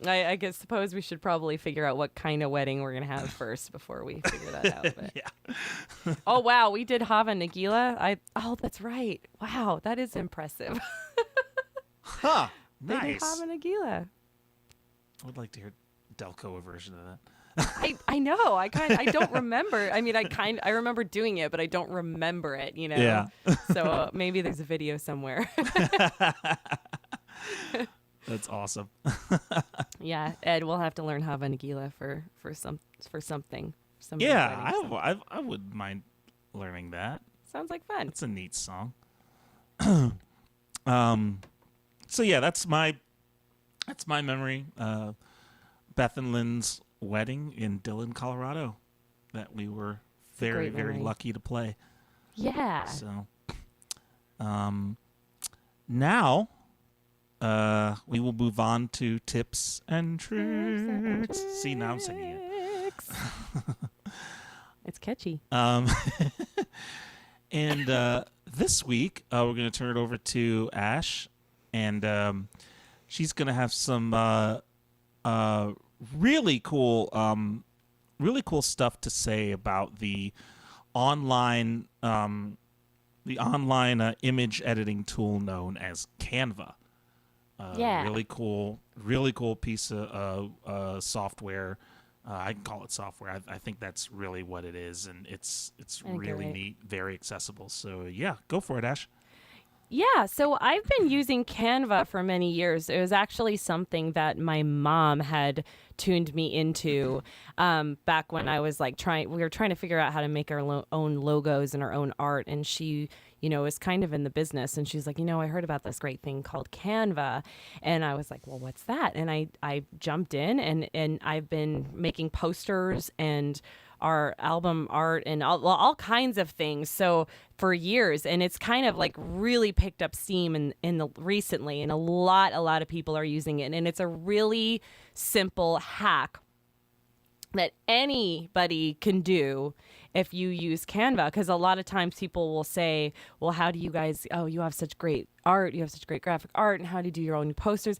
I guess suppose we should probably figure out what kind of wedding we're gonna have first before we figure that out. But. yeah. Oh wow, we did Hava Nagila. Oh, that's right. Wow, that is impressive. Huh. They did Nice. Hava Nagila. I would like to hear Delco version of that. I know. I don't remember. I mean, I remember doing it, but I don't remember it. You know. Yeah. So maybe there's a video somewhere. That's awesome. Yeah, Ed, we'll have to learn Hava Nagila for something. Yeah, I would mind learning that. Sounds like fun. It's a neat song. So yeah, that's my memory. Beth and Lynn's wedding in Dillon, Colorado, that we were very, great very memory. lucky to play. Yeah. So, now, we will move on to tips and tricks. See, now I'm singing it. It's catchy. And this week, we're going to turn it over to Ash, and she's going to have some really cool stuff to say about the online image editing tool known as Canva. Yeah. Really cool piece of software. I can call it software. I think that's really what it is, and it's I think you're really right. neat, very accessible. So yeah, go for it, Ash. Yeah, so I've been using Canva for many years. It was actually something that my mom had tuned me into back when I was like we were trying to figure out how to make our own logos and our own art. And she, is kind of in the business. And she's like, I heard about this great thing called Canva. And I was like, well, what's that? And I jumped in and I've been making posters and our album art and all kinds of things. So for years, and it's kind of like really picked up steam recently, and a lot of people are using it. And it's a really simple hack that anybody can do if you use Canva, because a lot of times people will say, well, how do you guys, you have such great art, you have such great graphic art, and how do you do your own posters?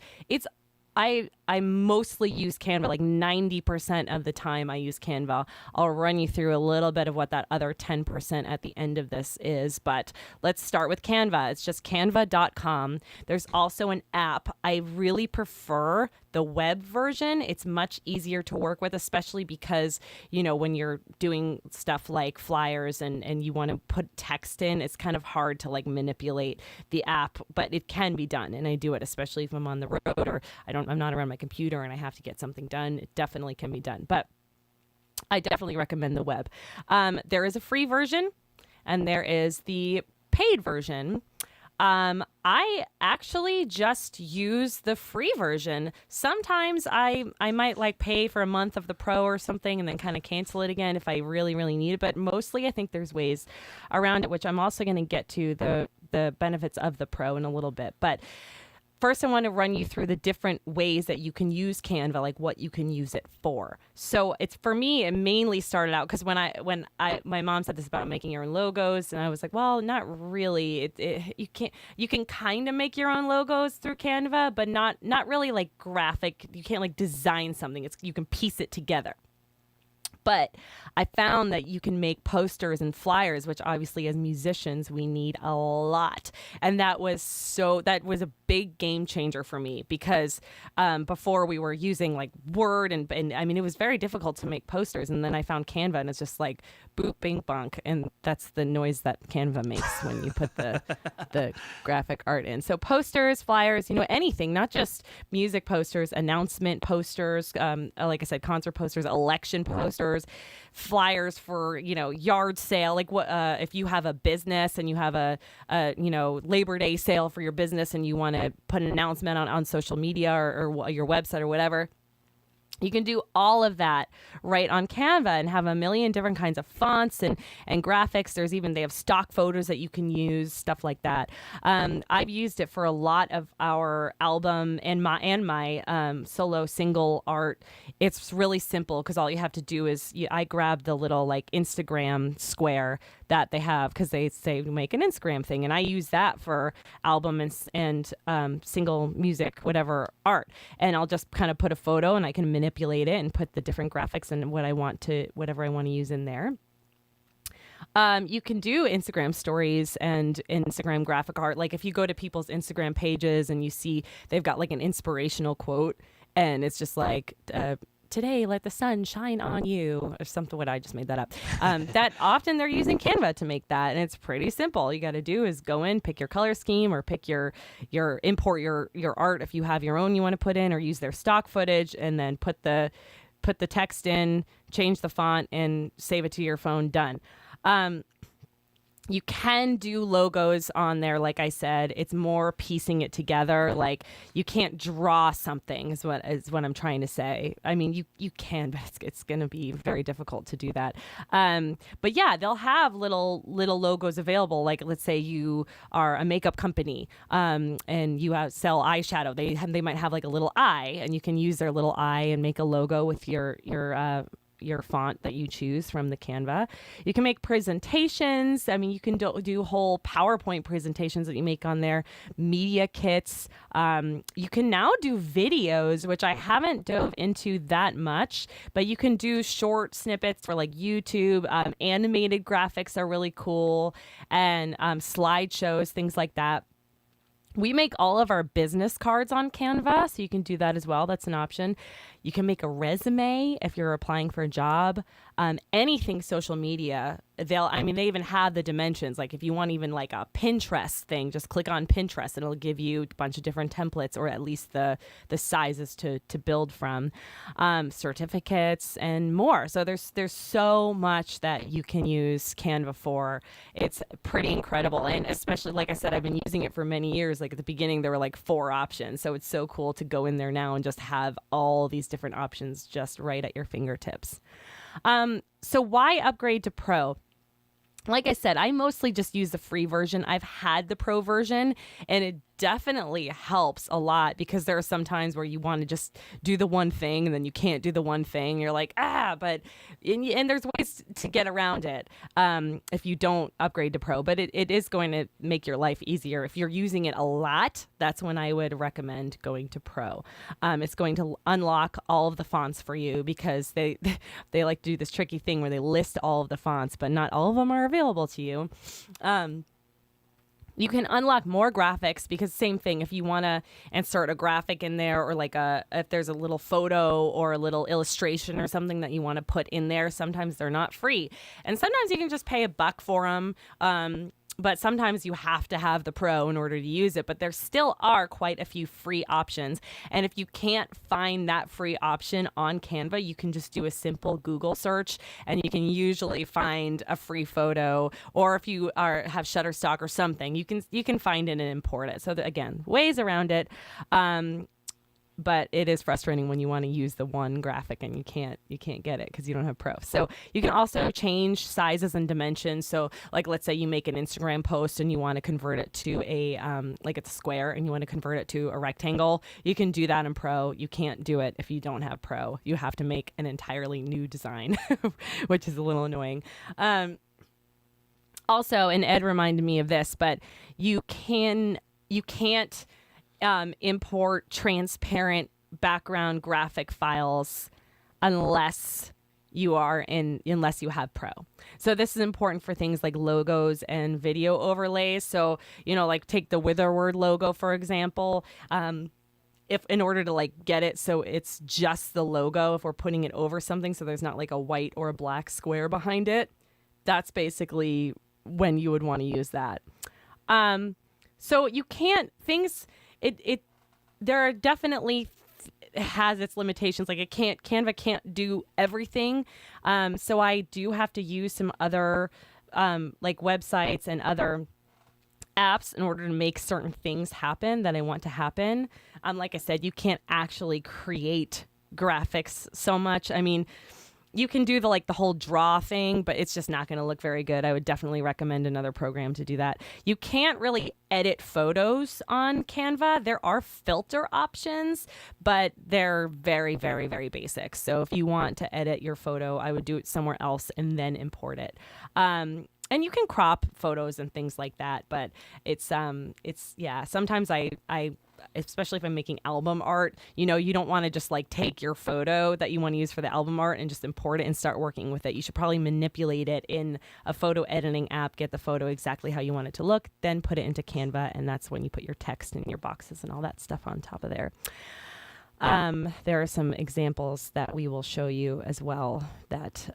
I mostly use Canva, like 90% of the time I use Canva. I'll run you through a little bit of what that other 10% at the end of this is, but let's start with Canva. It's just canva.com. There's also an app. I really prefer the web version. It's much easier to work with, especially because, when you're doing stuff like flyers and you want to put text in, it's kind of hard to like manipulate the app, but it can be done. And I do it, especially if I'm on the road or I'm not around my computer and I have to get something done. It definitely can be done, but I definitely recommend the web. There is a free version and there is the paid version. I actually just use the free version. Sometimes I might like pay for a month of the pro or something and then kind of cancel it again if I really, really need it. But mostly I think there's ways around it, which I'm also going to get to the benefits of the pro in a little bit. But first, I want to run you through the different ways that you can use Canva, like what you can use it for. So it's, for me, it mainly started out because my mom said this about making your own logos, and I was like, well, not really. You can kind of make your own logos through Canva, but not really like graphic. You can't like design something. You can piece it together. But I found that you can make posters and flyers, which obviously as musicians, we need a lot. And that was a big game changer for me because before we were using like Word and I mean, it was very difficult to make posters. And then I found Canva and it's just like boop, bing, bonk. And that's the noise that Canva makes when you put the graphic art in. So posters, flyers, anything, not just music posters, announcement posters, like I said, concert posters, election posters, flyers for yard sale, like what if you have a business and you have a Labor Day sale for your business and you want to put an announcement on social media or your website or whatever. You can do all of that right on Canva and have a million different kinds of fonts and graphics. They have stock photos that you can use, stuff like that. I've used it for a lot of our album and my solo single art. It's really simple because all you have to do is I grab the little like Instagram square that they have because they say make an Instagram thing, and I use that for album and single music, whatever art, and I'll just kind of put a photo and I can manipulate it and put the different graphics and whatever I want to use in there. You can do Instagram stories and Instagram graphic art. Like if you go to people's Instagram pages and you see they've got like an inspirational quote and it's just like, today, let the sun shine on you, or something. What I just made that up. That often they're using Canva to make that, and it's pretty simple. All you got to do is go in, pick your color scheme, or pick your import your art if you have your own you want to put in, or use their stock footage, and then put the text in, change the font, and save it to your phone. Done. You can do logos on there. Like I said, it's more piecing it together. Like you can't draw something is what I'm trying to say. I mean, you can, but it's going to be very difficult to do that. But yeah, they'll have little logos available. Like let's say you are a makeup company and you sell eyeshadow. They might have like a little eye, and you can use their little eye and make a logo with your font that you choose from the Canva. You can make presentations. I mean, you can do whole PowerPoint presentations that you make on there, media kits. You can now do videos, which I haven't dove into that much, but you can do short snippets for like YouTube. Animated graphics are really cool, and slideshows, things like that. We make all of our business cards on Canva, so you can do that as well. That's an option. You can make a resume if you're applying for a job. Anything social media. They even have the dimensions. Like if you want even like a Pinterest thing, just click on Pinterest and it'll give you a bunch of different templates, or at least the sizes to build from, certificates and more. So there's so much that you can use Canva for. It's pretty incredible. And especially, like I said, I've been using it for many years. Like at the beginning, there were like 4 options. So it's so cool to go in there now and just have all these different options just right at your fingertips. So why upgrade to Pro? Like I said, I mostly just use the free version. I've had the pro version, and it definitely helps a lot because there are some times where you want to just do the one thing and then you can't do the one thing. You're like, but and there's ways to get around it if you don't upgrade to pro, but it is going to make your life easier. If you're using it a lot, that's when I would recommend going to pro. It's going to unlock all of the fonts for you because they like to do this tricky thing where they list all of the fonts, but not all of them are available to you. You can unlock more graphics because same thing, if you want to insert a graphic in there, or like if there's a little photo or a little illustration or something that you want to put in there, sometimes they're not free. And sometimes you can just pay $1 for them. but sometimes you have to have the Pro in order to use it. But there still are quite a few free options. And if you can't find that free option on Canva, you can just do a simple Google search and you can usually find a free photo. Or if you have Shutterstock or something, you can find it and import it. So again, ways around it. But it is frustrating when you want to use the one graphic and you can't get it because you don't have Pro. So you can also change sizes and dimensions. So like, let's say you make an Instagram post and you want to convert it to a like it's a square and you want to convert it to a rectangle. You can do that in Pro. You can't do it if you don't have Pro. You have to make an entirely new design, which is a little annoying. Also, and Ed reminded me of this, but you can't import transparent background graphic files unless you have Pro. So this is important for things like logos and video overlays. So, like take the Witherword logo, for example. If in order to like get it so it's just the logo, if we're putting it over something so there's not like a white or a black square behind it, that's basically when you would want to use that. So you can't there are definitely has its limitations. Like Canva can't do everything. So I do have to use some other like websites and other apps in order to make certain things happen that I want to happen. Like I said, you can't actually create graphics so much. I mean, you can do the whole draw thing, but it's just not going to look very good. I would definitely recommend another program to do that. You can't really edit photos on Canva. There are filter options, but they're very, very, very basic. So if you want to edit your photo, I would do it somewhere else and then import it. And you can crop photos and things like that, but it's sometimes I especially if I'm making album art, you don't want to just like take your photo that you want to use for the album art and just import it and start working with it. You should probably manipulate it in a photo editing app, get the photo exactly how you want it to look, then put it into Canva, and that's when you put your text and your boxes and all that stuff on top of there. There are some examples that we will show you as well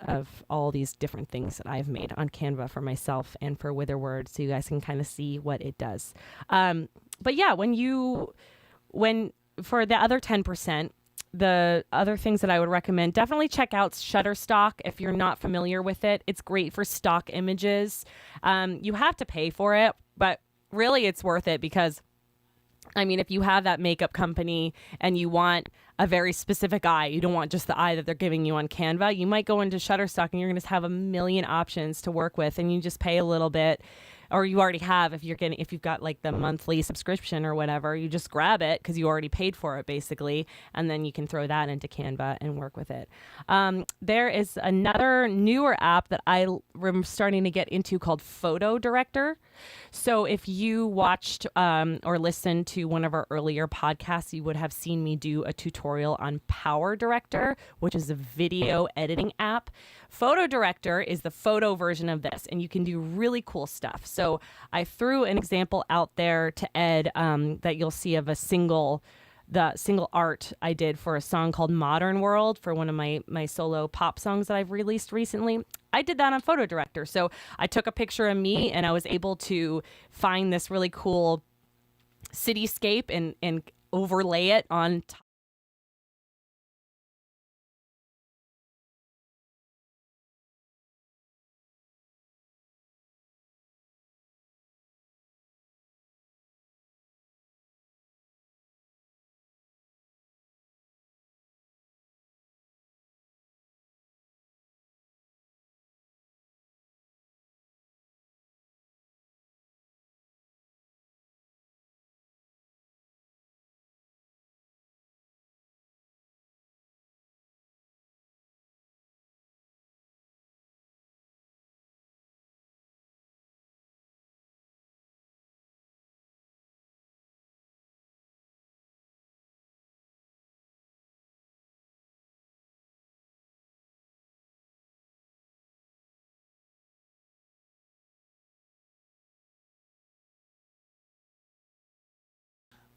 of all these different things that I've made on Canva for myself and for Witherword, so you guys can kind of see what it does. But yeah, when for the other 10%, the other things that I would recommend, definitely check out Shutterstock if you're not familiar with it. It's great for stock images. You have to pay for it, but really it's worth it because I mean, if you have that makeup company and you want a very specific eye, you don't want just the eye that they're giving you on Canva, you might go into Shutterstock and you're going to have a million options to work with, and you just pay a little bit, or you already have if you've got like the monthly subscription or whatever, you just grab it because you already paid for it basically, and then you can throw that into Canva and work with it. There is another newer app that I'm starting to get into called Photo Director. So if you watched or listened to one of our earlier podcasts, you would have seen me do a tutorial on Power Director, which is a video editing app. Photo Director is the photo version of this, and you can do really cool stuff. So I threw an example out there to Ed that you'll see of the single art I did for a song called Modern World for one of my solo pop songs that I've released recently. I did that on Photo Director. So I took a picture of me and I was able to find this really cool cityscape and overlay it on top.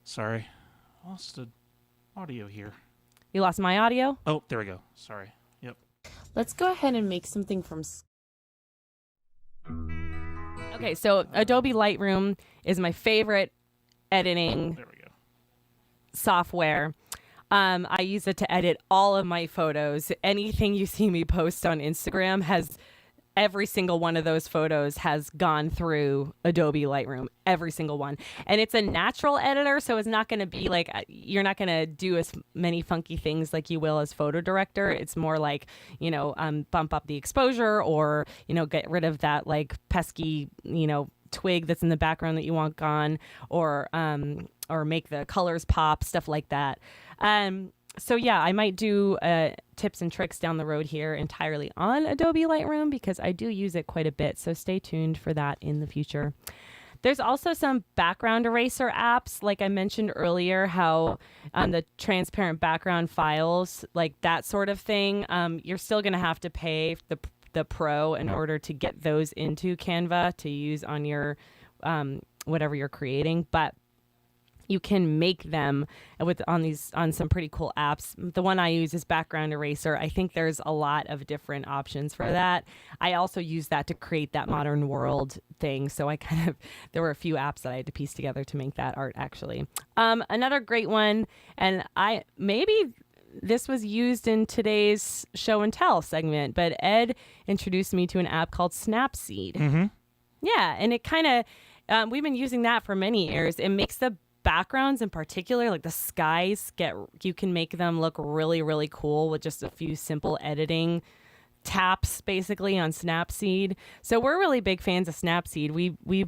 Sorry, lost the audio here. You lost my audio? Oh, there we go. Sorry. Yep. Let's go ahead and make something from Okay, so Adobe Lightroom is my favorite editing There we go. software. I use it to edit all of my photos. Anything you see me post on Instagram has every single one of those photos has gone through Adobe Lightroom, every single one. And it's a natural editor, so it's not going to be like, you're not going to do as many funky things like you will as photo director. It's more like, bump up the exposure or, get rid of that like pesky, twig that's in the background that you want gone, or make the colors pop, stuff like that. So yeah, I might do tips and tricks down the road here entirely on Adobe Lightroom because I do use it quite a bit. So stay tuned for that in the future. There's also some background eraser apps, like I mentioned earlier, how the transparent background files, like that sort of thing, you're still going to have to pay the pro in order to get those into Canva to use on your whatever you're creating. But you can make them on some pretty cool apps. The one I use is Background Eraser. I think there's a lot of different options for that. I also use that to create that modern world thing. So there were a few apps that I had to piece together to make that art actually. Another great one, and maybe this was used in today's show and tell segment, but Ed introduced me to an app called Snapseed. Mm-hmm. Yeah, and it kind of, we've been using that for many years. It makes the backgrounds in particular, like the skies, you can make them look really, really cool with just a few simple editing taps basically on Snapseed. So we're really big fans of Snapseed. We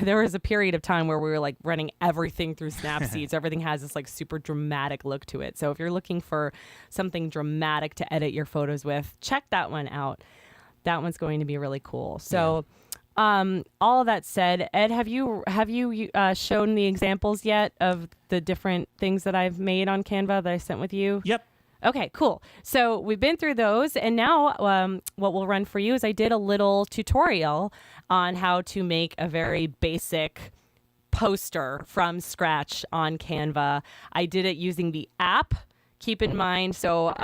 there was a period of time where we were like running everything through Snapseed. So everything has this like super dramatic look to it. So if you're looking for something dramatic to edit your photos with, check that one out. That one's going to be really cool. So all of that said, Ed, have you shown the examples yet of the different things that I've made on Canva that I sent with you? Yep. Okay, cool. So we've been through those, and now what we'll run for you is I did a little tutorial on how to make a very basic poster from scratch on Canva. I did it using the app. Keep in mind, so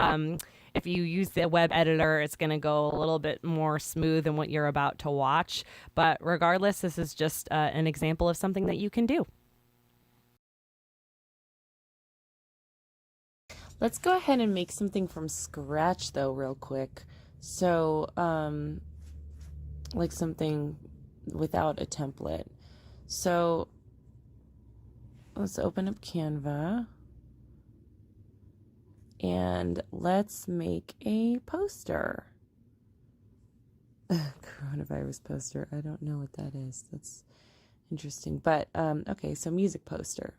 if you use the web editor, it's going to go a little bit more smooth than what you're about to watch. But regardless, this is just an example of something that you can do. Let's go ahead and make something from scratch, though, real quick. So, like something without a template. So, let's open up Canva. And let's make a poster. Coronavirus poster. I don't know what that is. That's interesting. But, okay, so music poster.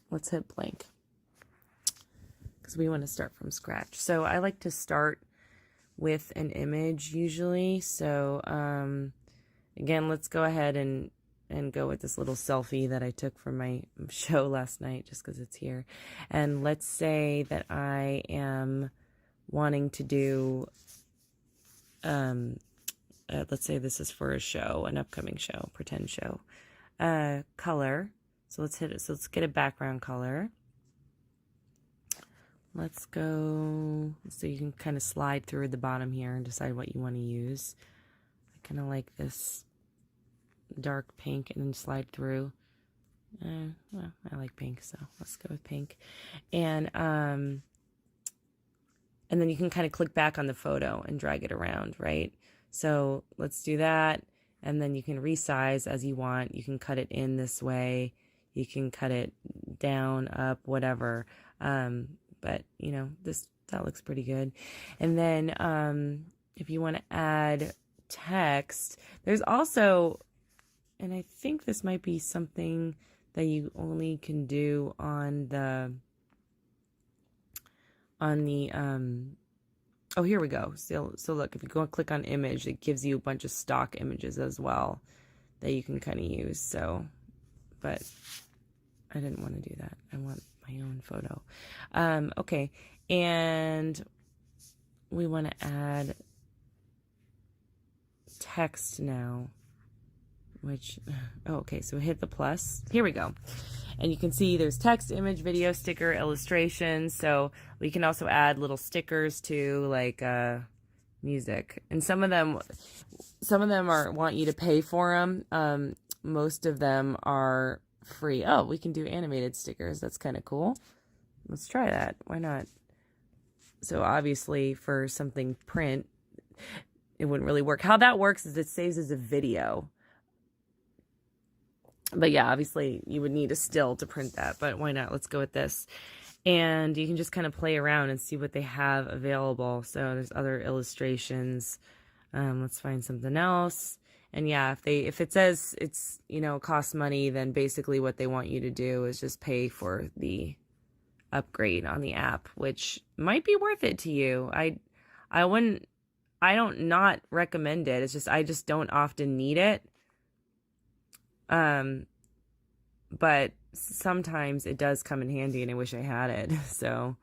Let's hit blank. Because we want to start from scratch. So I like to start with an image usually. So, again, let's go ahead and go with this little selfie that I took from my show last night just because it's here. And let's say that I am wanting to do, let's say this is for a show, an upcoming show, pretend show. Color. So let's hit it. So let's get a background color. Let's go, so you can kind of slide through the bottom here and decide what you want to use. I kind of like this dark pink and then slide through. Well, I like pink, so let's go with pink. And then you can kind of click back on the photo and drag it around, right? So let's do that. And then you can resize as you want. You can cut it in this way. You can cut it down, up, whatever. But that looks pretty good. And then if you want to add text, there's also, and I think this might be something that you only can do on the oh, here we go. So look, if you go and click on image, it gives you a bunch of stock images as well that you can kind of use. So, but I didn't want to do that. I want my own photo. Okay. And we want to add text now. which, oh, okay, so hit the plus. Here we go. And you can see there's text, image, video, sticker, illustrations. So we can also add little stickers to like music. And some of them are want you to pay for them. Most of them are free. Oh, we can do animated stickers. That's kind of cool. Let's try that. Why not? So obviously for something print, it wouldn't really work. How that works is it saves as a video. But yeah, obviously you would need a still to print that, but why not? Let's go with this. And you can just kind of play around and see what they have available. So there's other illustrations. Let's find something else. And yeah, if it says it's, you know, costs money, then basically what they want you to do is just pay for the upgrade on the app, which might be worth it to you. I don't not recommend it. It's just, I just don't often need it. But sometimes it does come in handy and I wish I had it. So,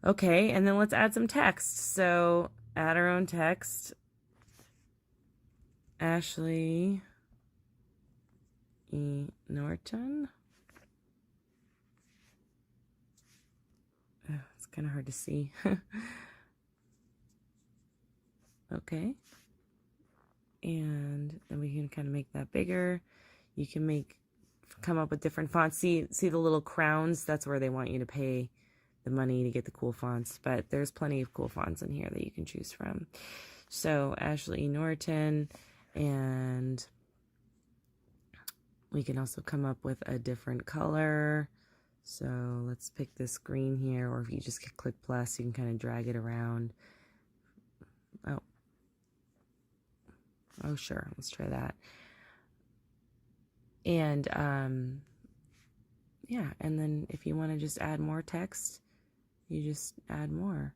okay. And then let's add some text. So add our own text. Ashley E. Norton. Oh, it's kind of hard to see. Okay. And then we can kind of make that bigger. You can come up with different fonts. See the little crowns? That's where they want you to pay the money to get the cool fonts. But there's plenty of cool fonts in here that you can choose from. So Ashley E. Norton, and we can also come up with a different color. So let's pick this green here, or if you just click plus, you can kind of drag it around. Oh, sure. Let's try that. And, yeah. And then if you want to just add more text, you just add more.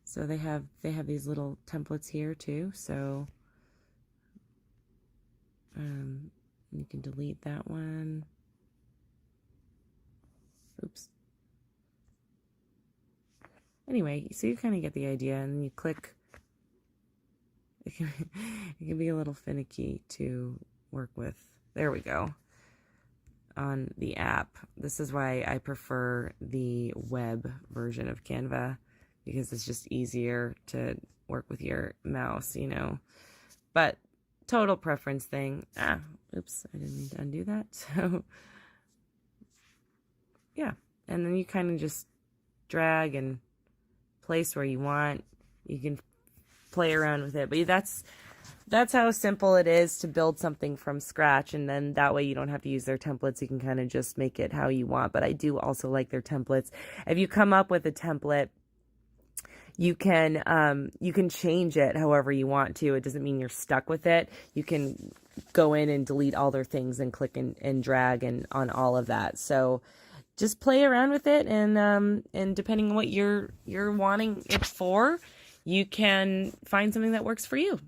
So they have these little templates here too. So, you can delete that one. Oops. Anyway, so you kind of get the idea, and then you click. It can be a little finicky to work with. There we go. On the app. This is why I prefer the web version of Canva, because it's just easier to work with your mouse, you know. But total preference thing. Oops, I didn't mean to undo that. So, yeah. And then you kind of just drag and place where you want. You can play around with it, but that's how simple it is to build something from scratch, and then that way you don't have to use their templates. You can kind of just make it how you want. But I do also like their templates. If you come up with a template, you can change it however you want to. It doesn't mean you're stuck with it. You can go in and delete all their things and click and drag and on all of that. So just play around with it, and depending on what you're wanting it for, you can find something that works for you.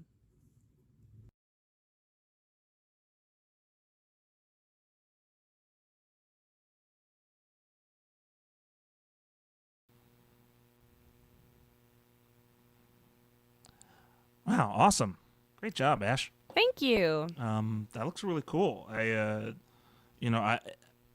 Wow, awesome. Great job, Ash. Thank you. That looks really cool.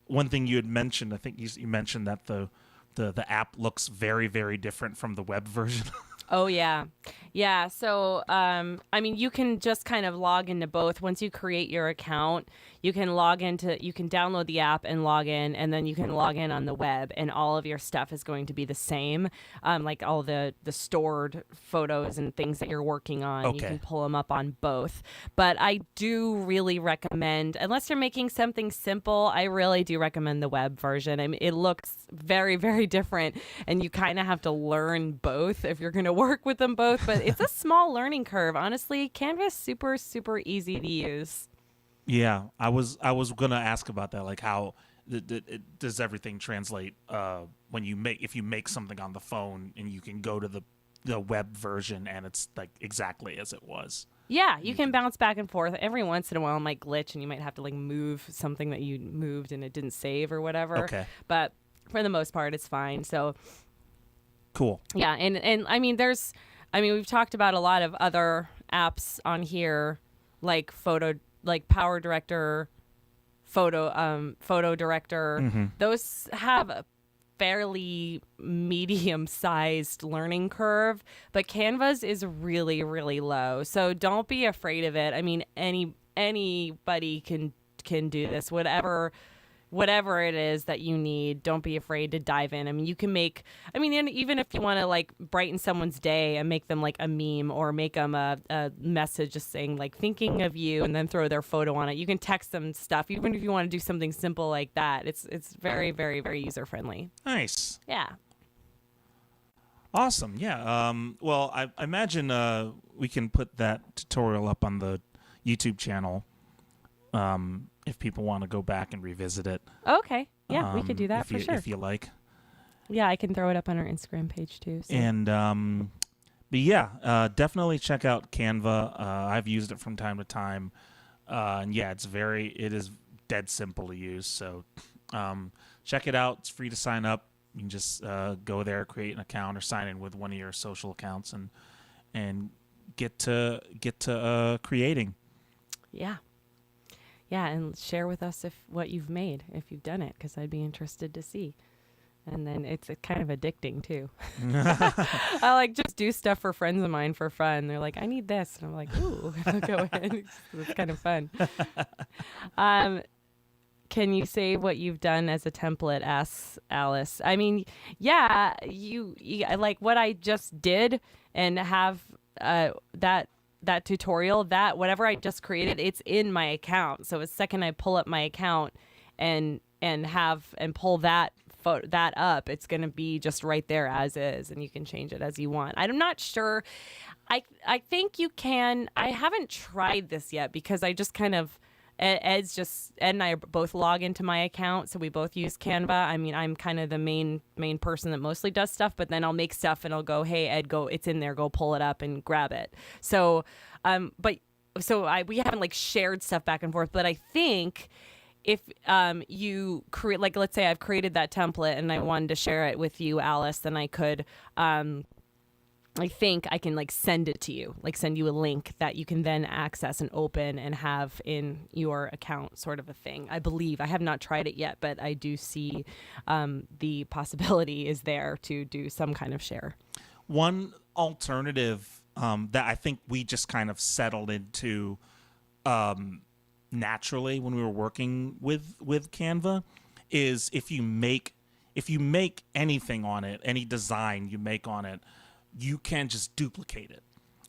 One thing you had mentioned, I think you mentioned that the app looks very, very different from the web version. Oh, yeah. Yeah. So, I mean, you can just kind of log into both. Once you create your account, you can download the app and log in, and then you can log in on the web, and all of your stuff is going to be the same. Like all the stored photos and things that you're working on, Okay. You can pull them up on both. But I do really recommend, unless you're making something simple, I really do recommend the web version. I mean, it looks very, very different, and you kind of have to learn both if you're going to work with them both. But it's a small learning curve. Honestly, Canva is super, super easy to use. Yeah, I was gonna ask about that, like how does everything translate if you make something on the phone and you can go to the web version and it's like exactly as it was. Yeah, you can bounce back and forth. Every once in a while it might glitch and you might have to like move something that you moved and it didn't save or whatever. Okay. But for the most part it's fine. So Cool. yeah, and I mean we've talked about a lot of other apps on here like Power Director, photo director. Those have a fairly medium-sized learning curve, but Canva's is really, really low. So don't be afraid of it. I mean, anybody can do this. Whatever it is that you need, don't be afraid to dive in. I mean, you can and even if you want to like brighten someone's day and make them like a meme or make them a message just saying like thinking of you and then throw their photo on it. You can text them stuff, even if you want to do something simple like that. It's very, very, very user friendly. Nice. Yeah. Awesome. Yeah. Well, I imagine we can put that tutorial up on the YouTube channel. If people want to go back and revisit it. Okay. Yeah, we could do that for sure. If you like. Yeah, I can throw it up on our Instagram page too. So. And, but yeah, definitely check out Canva. I've used it from time to time. And yeah, it is dead simple to use. So, check it out. It's free to sign up. You can just, go there, create an account or sign in with one of your social accounts and get to creating. Yeah. Yeah, and share with us what you've made, if you've done it, because I'd be interested to see. And then it's kind of addicting, too. I like just do stuff for friends of mine for fun. They're like, I need this. And I'm like, ooh, I'll go ahead. It's kind of fun. Can you say what you've done as a template, asks Alice. I mean, yeah, you like what I just did and have that tutorial, that whatever I just created, it's in my account. So the second I pull up my account and pull that up, it's going to be just right there as is, and you can change it as you want. I'm not sure. I think you can. I haven't tried this yet because I just kind of Ed and I both log into my account, so we both use Canva. I mean, I'm kind of the main person that mostly does stuff, but then I'll make stuff and I'll go, hey, Ed, it's in there, go pull it up and grab it. So, we haven't like shared stuff back and forth, but I think if you create, like, let's say I've created that template and I wanted to share it with you, Alice, then I could, I think I can like send it to you, like send you a link that you can then access and open and have in your account, sort of a thing. I believe. I have not tried it yet, but I do see the possibility is there to do some kind of share. One alternative that I think we just kind of settled into naturally when we were working with Canva is if you make anything on it, any design you make on it, you can just duplicate it.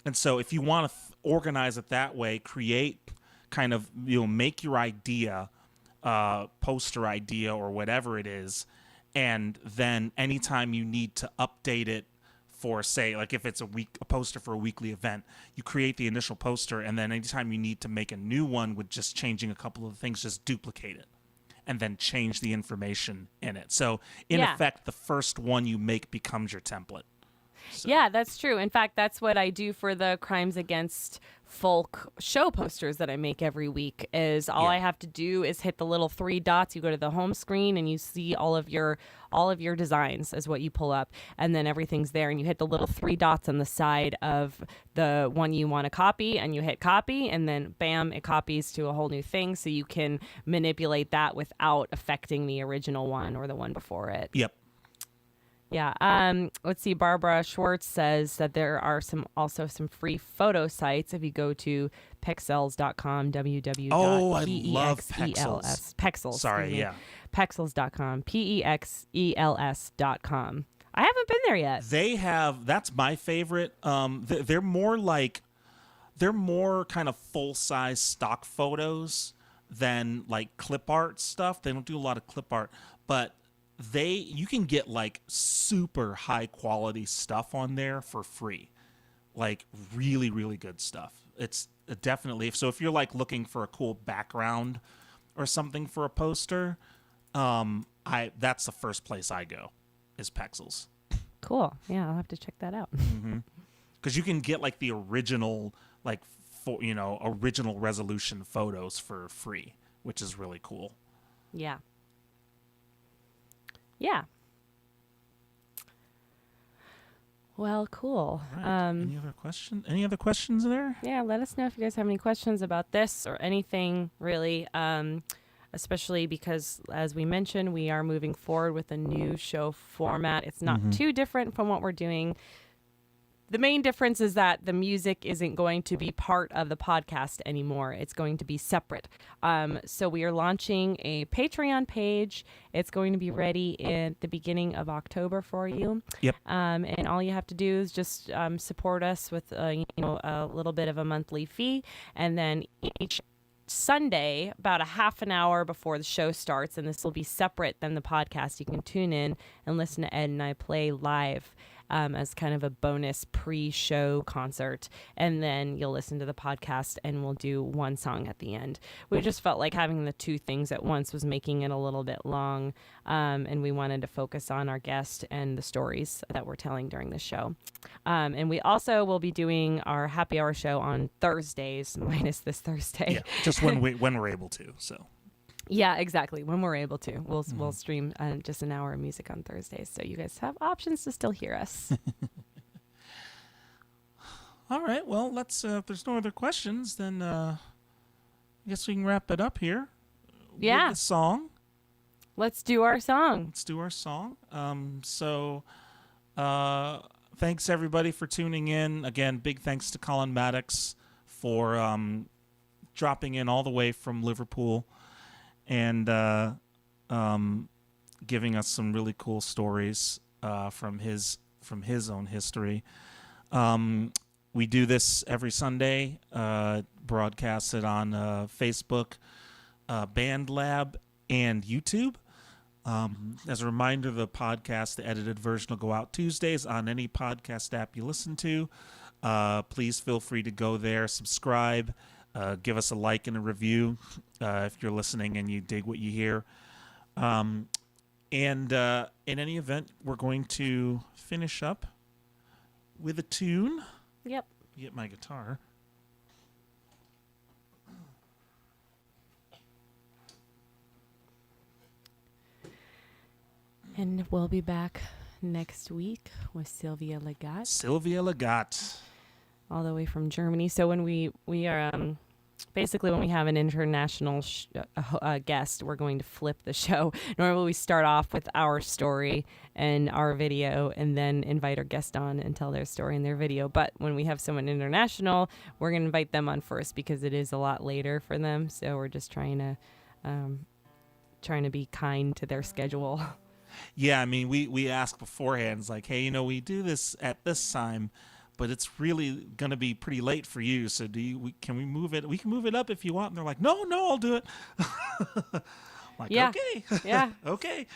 And so if you want to organize it that way, create kind of, make your idea, poster idea or whatever it is, and then anytime you need to update it for, say, like if it's a poster for a weekly event, you create the initial poster, and then anytime you need to make a new one with just changing a couple of things, just duplicate it and then change the information in it. So in effect, the first one you make becomes your template. So. Yeah, that's true. In fact, that's what I do for the Crimes Against Folk show posters that I make every week. Is all I have to do is hit the little 3 dots. You go to the home screen and you see all of your designs is what you pull up, and then everything's there. And you hit the little 3 dots on the side of the one you want to copy, and you hit copy, and then bam, it copies to a whole new thing. So you can manipulate that without affecting the original one or the one before it. Yep. Yeah. Let's see. Barbara Schwartz says that there are also some free photo sites. If you go to pexels.com, www. Oh, I love Pexels. Pexels. Sorry, yeah. Pexels.com, pexels.com. I haven't been there yet. That's my favorite. They're more kind of full-size stock photos than like clip art stuff. They don't do a lot of clip art, but you can get like super high quality stuff on there for free, like really, really good stuff. It's definitely, so if you're like looking for a cool background or something for a poster, that's the first place I go is Pexels. Cool. Yeah, I'll have to check that out. Because you can get like the original, like original resolution photos for free, which is really cool. Yeah. Yeah. Well, cool. Right. Any other questions there? Yeah, let us know if you guys have any questions about this or anything really. Especially because, as we mentioned, we are moving forward with a new show format. It's not too different from what we're doing. The main difference is that the music isn't going to be part of the podcast anymore. It's going to be separate. So we are launching a Patreon page. It's going to be ready at the beginning of October for you. Yep. And all you have to do is just support us with a little bit of a monthly fee, and then each Sunday, about a half an hour before the show starts, and this will be separate than the podcast. You can tune in and listen to Ed and I play live as kind of a bonus pre-show concert, and then you'll listen to the podcast and we'll do one song at the end. We just felt like having the two things at once was making it a little bit long, and we wanted to focus on our guest and the stories that we're telling during the show. And we also will be doing our happy hour show on Thursdays, minus this Thursday. Yeah, just when we're able to. So. Yeah, exactly. When we're able to, we'll stream just an hour of music on Thursdays, so you guys have options to still hear us. All right. Well, let's. If there's no other questions, then I guess we can wrap it up here. Yeah. With the song. Let's do our song. Thanks everybody for tuning in. Again, big thanks to Colin Maddocks for dropping in all the way from Liverpool and giving us some really cool stories from his own history. We do this every Sunday, broadcast it on Facebook, Band Lab, and YouTube. As a reminder, the podcast, the edited version, will go out Tuesdays on any podcast app you listen to. Please feel free to go there, subscribe, give us a like and a review if you're listening and you dig what you hear. And in any event, we're going to finish up with a tune. Yep. Get my guitar. And we'll be back next week with Sylvia Legat. All the way from Germany. So when we are basically when we have an international guest, we're going to flip the show. Normally we start off with our story and our video and then invite our guest on and tell their story and their video. But when we have someone international, we're going to invite them on first because it is a lot later for them. So we're just trying to be kind to their schedule. Yeah, I mean, we ask beforehand, it's like, hey, we do this at this time, but it's really going to be pretty late for you. So can we move it? We can move it up if you want. And they're like, no, I'll do it. Like, yeah. Okay. Yeah. Okay.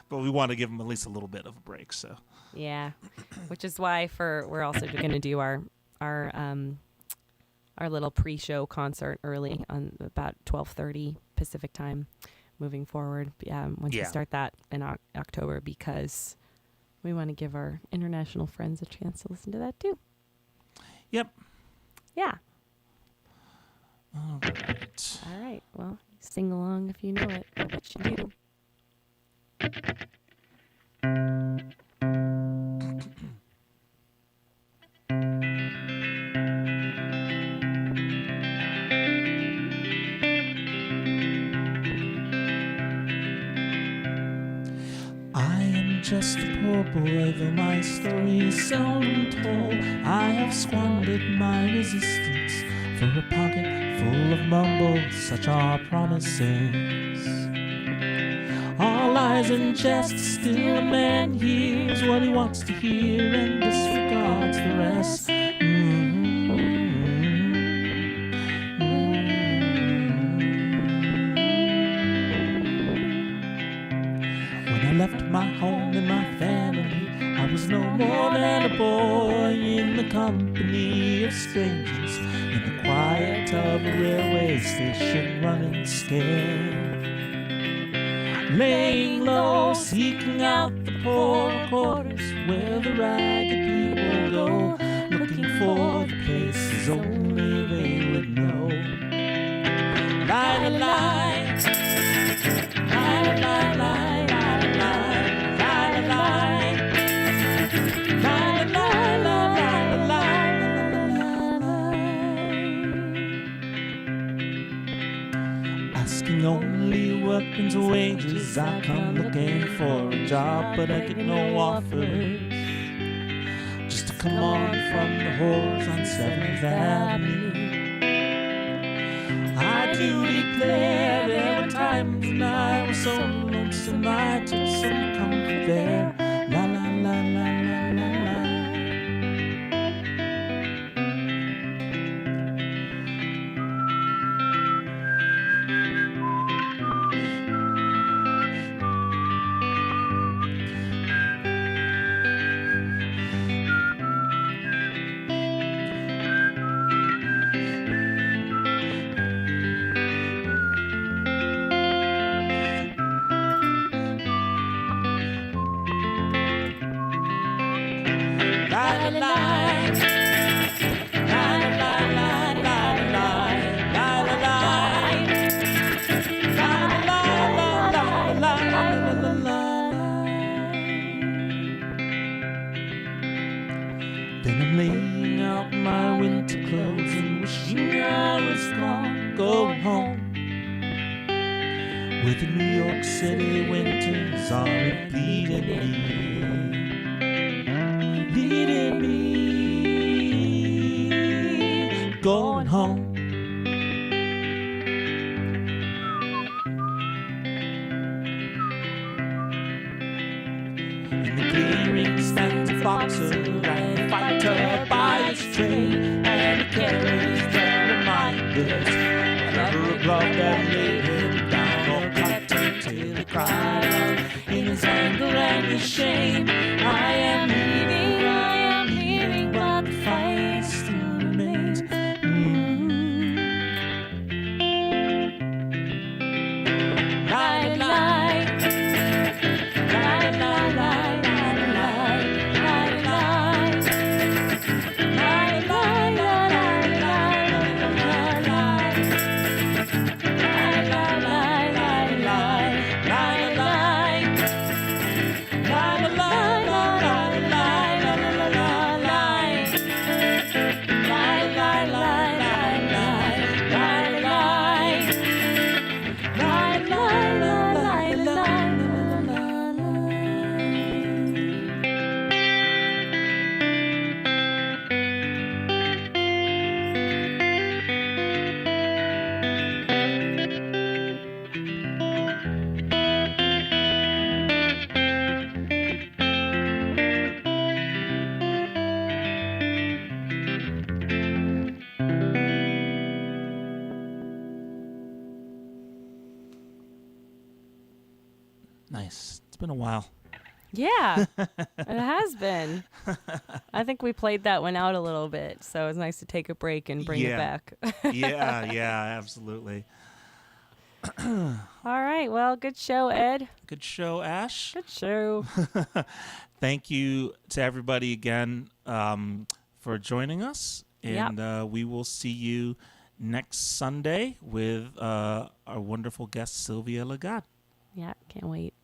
But we want to give them at least a little bit of a break. So. Yeah. Which is why we're also going to do our little pre-show concert early on about 12:30 Pacific time. Moving forward, once we start that in October, because we want to give our international friends a chance to listen to that too. Yep. Yeah. All right. Well, sing along if you know it. I bet you do. Just a poor boy, though my story is seldom told. I have squandered my resistance for a pocket full of mumbles, such are promises. All lies and jest, still a man hears what he wants to hear and disregards the rest. Left my home and my family, I was no more than a boy in the company of strangers, in the quiet of a railway station, running scared, laying low, seeking out the poor quarters where the ragged people go, looking for the places only they would know. Lie, lie, lie, lie, lie, lie. places I come looking for a job, but I get no offers. Just to come on from the whores on 7th Avenue. I do declare there were times when I was so lonesome I took some comfort there. La la la la la la la. Then I'm laying out my winter clothes and wishing I was gone, going home, where the New York City winters are bleeding me, going home. In the clearing stands a boxer and fighter by his trade, and he carries the reminders of a glove that laid him down or cut him till he cried out in his anger and his shame. I am leaving, but the fight still remains. Lie, lie, lie, lie, lie. Nice. It's been a while. Yeah, it has been. I think we played that one out a little bit, so it's nice to take a break and bring it back. yeah, absolutely. All right. Well, good show, Ed. Good show, Ash. Good show. Thank you to everybody again for joining us. And we will see you next Sunday with our wonderful guest, Sylvia Lagat. Yeah, can't wait.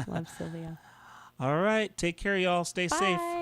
Love Sylvia. All right. Take care, y'all. Stay safe. Bye.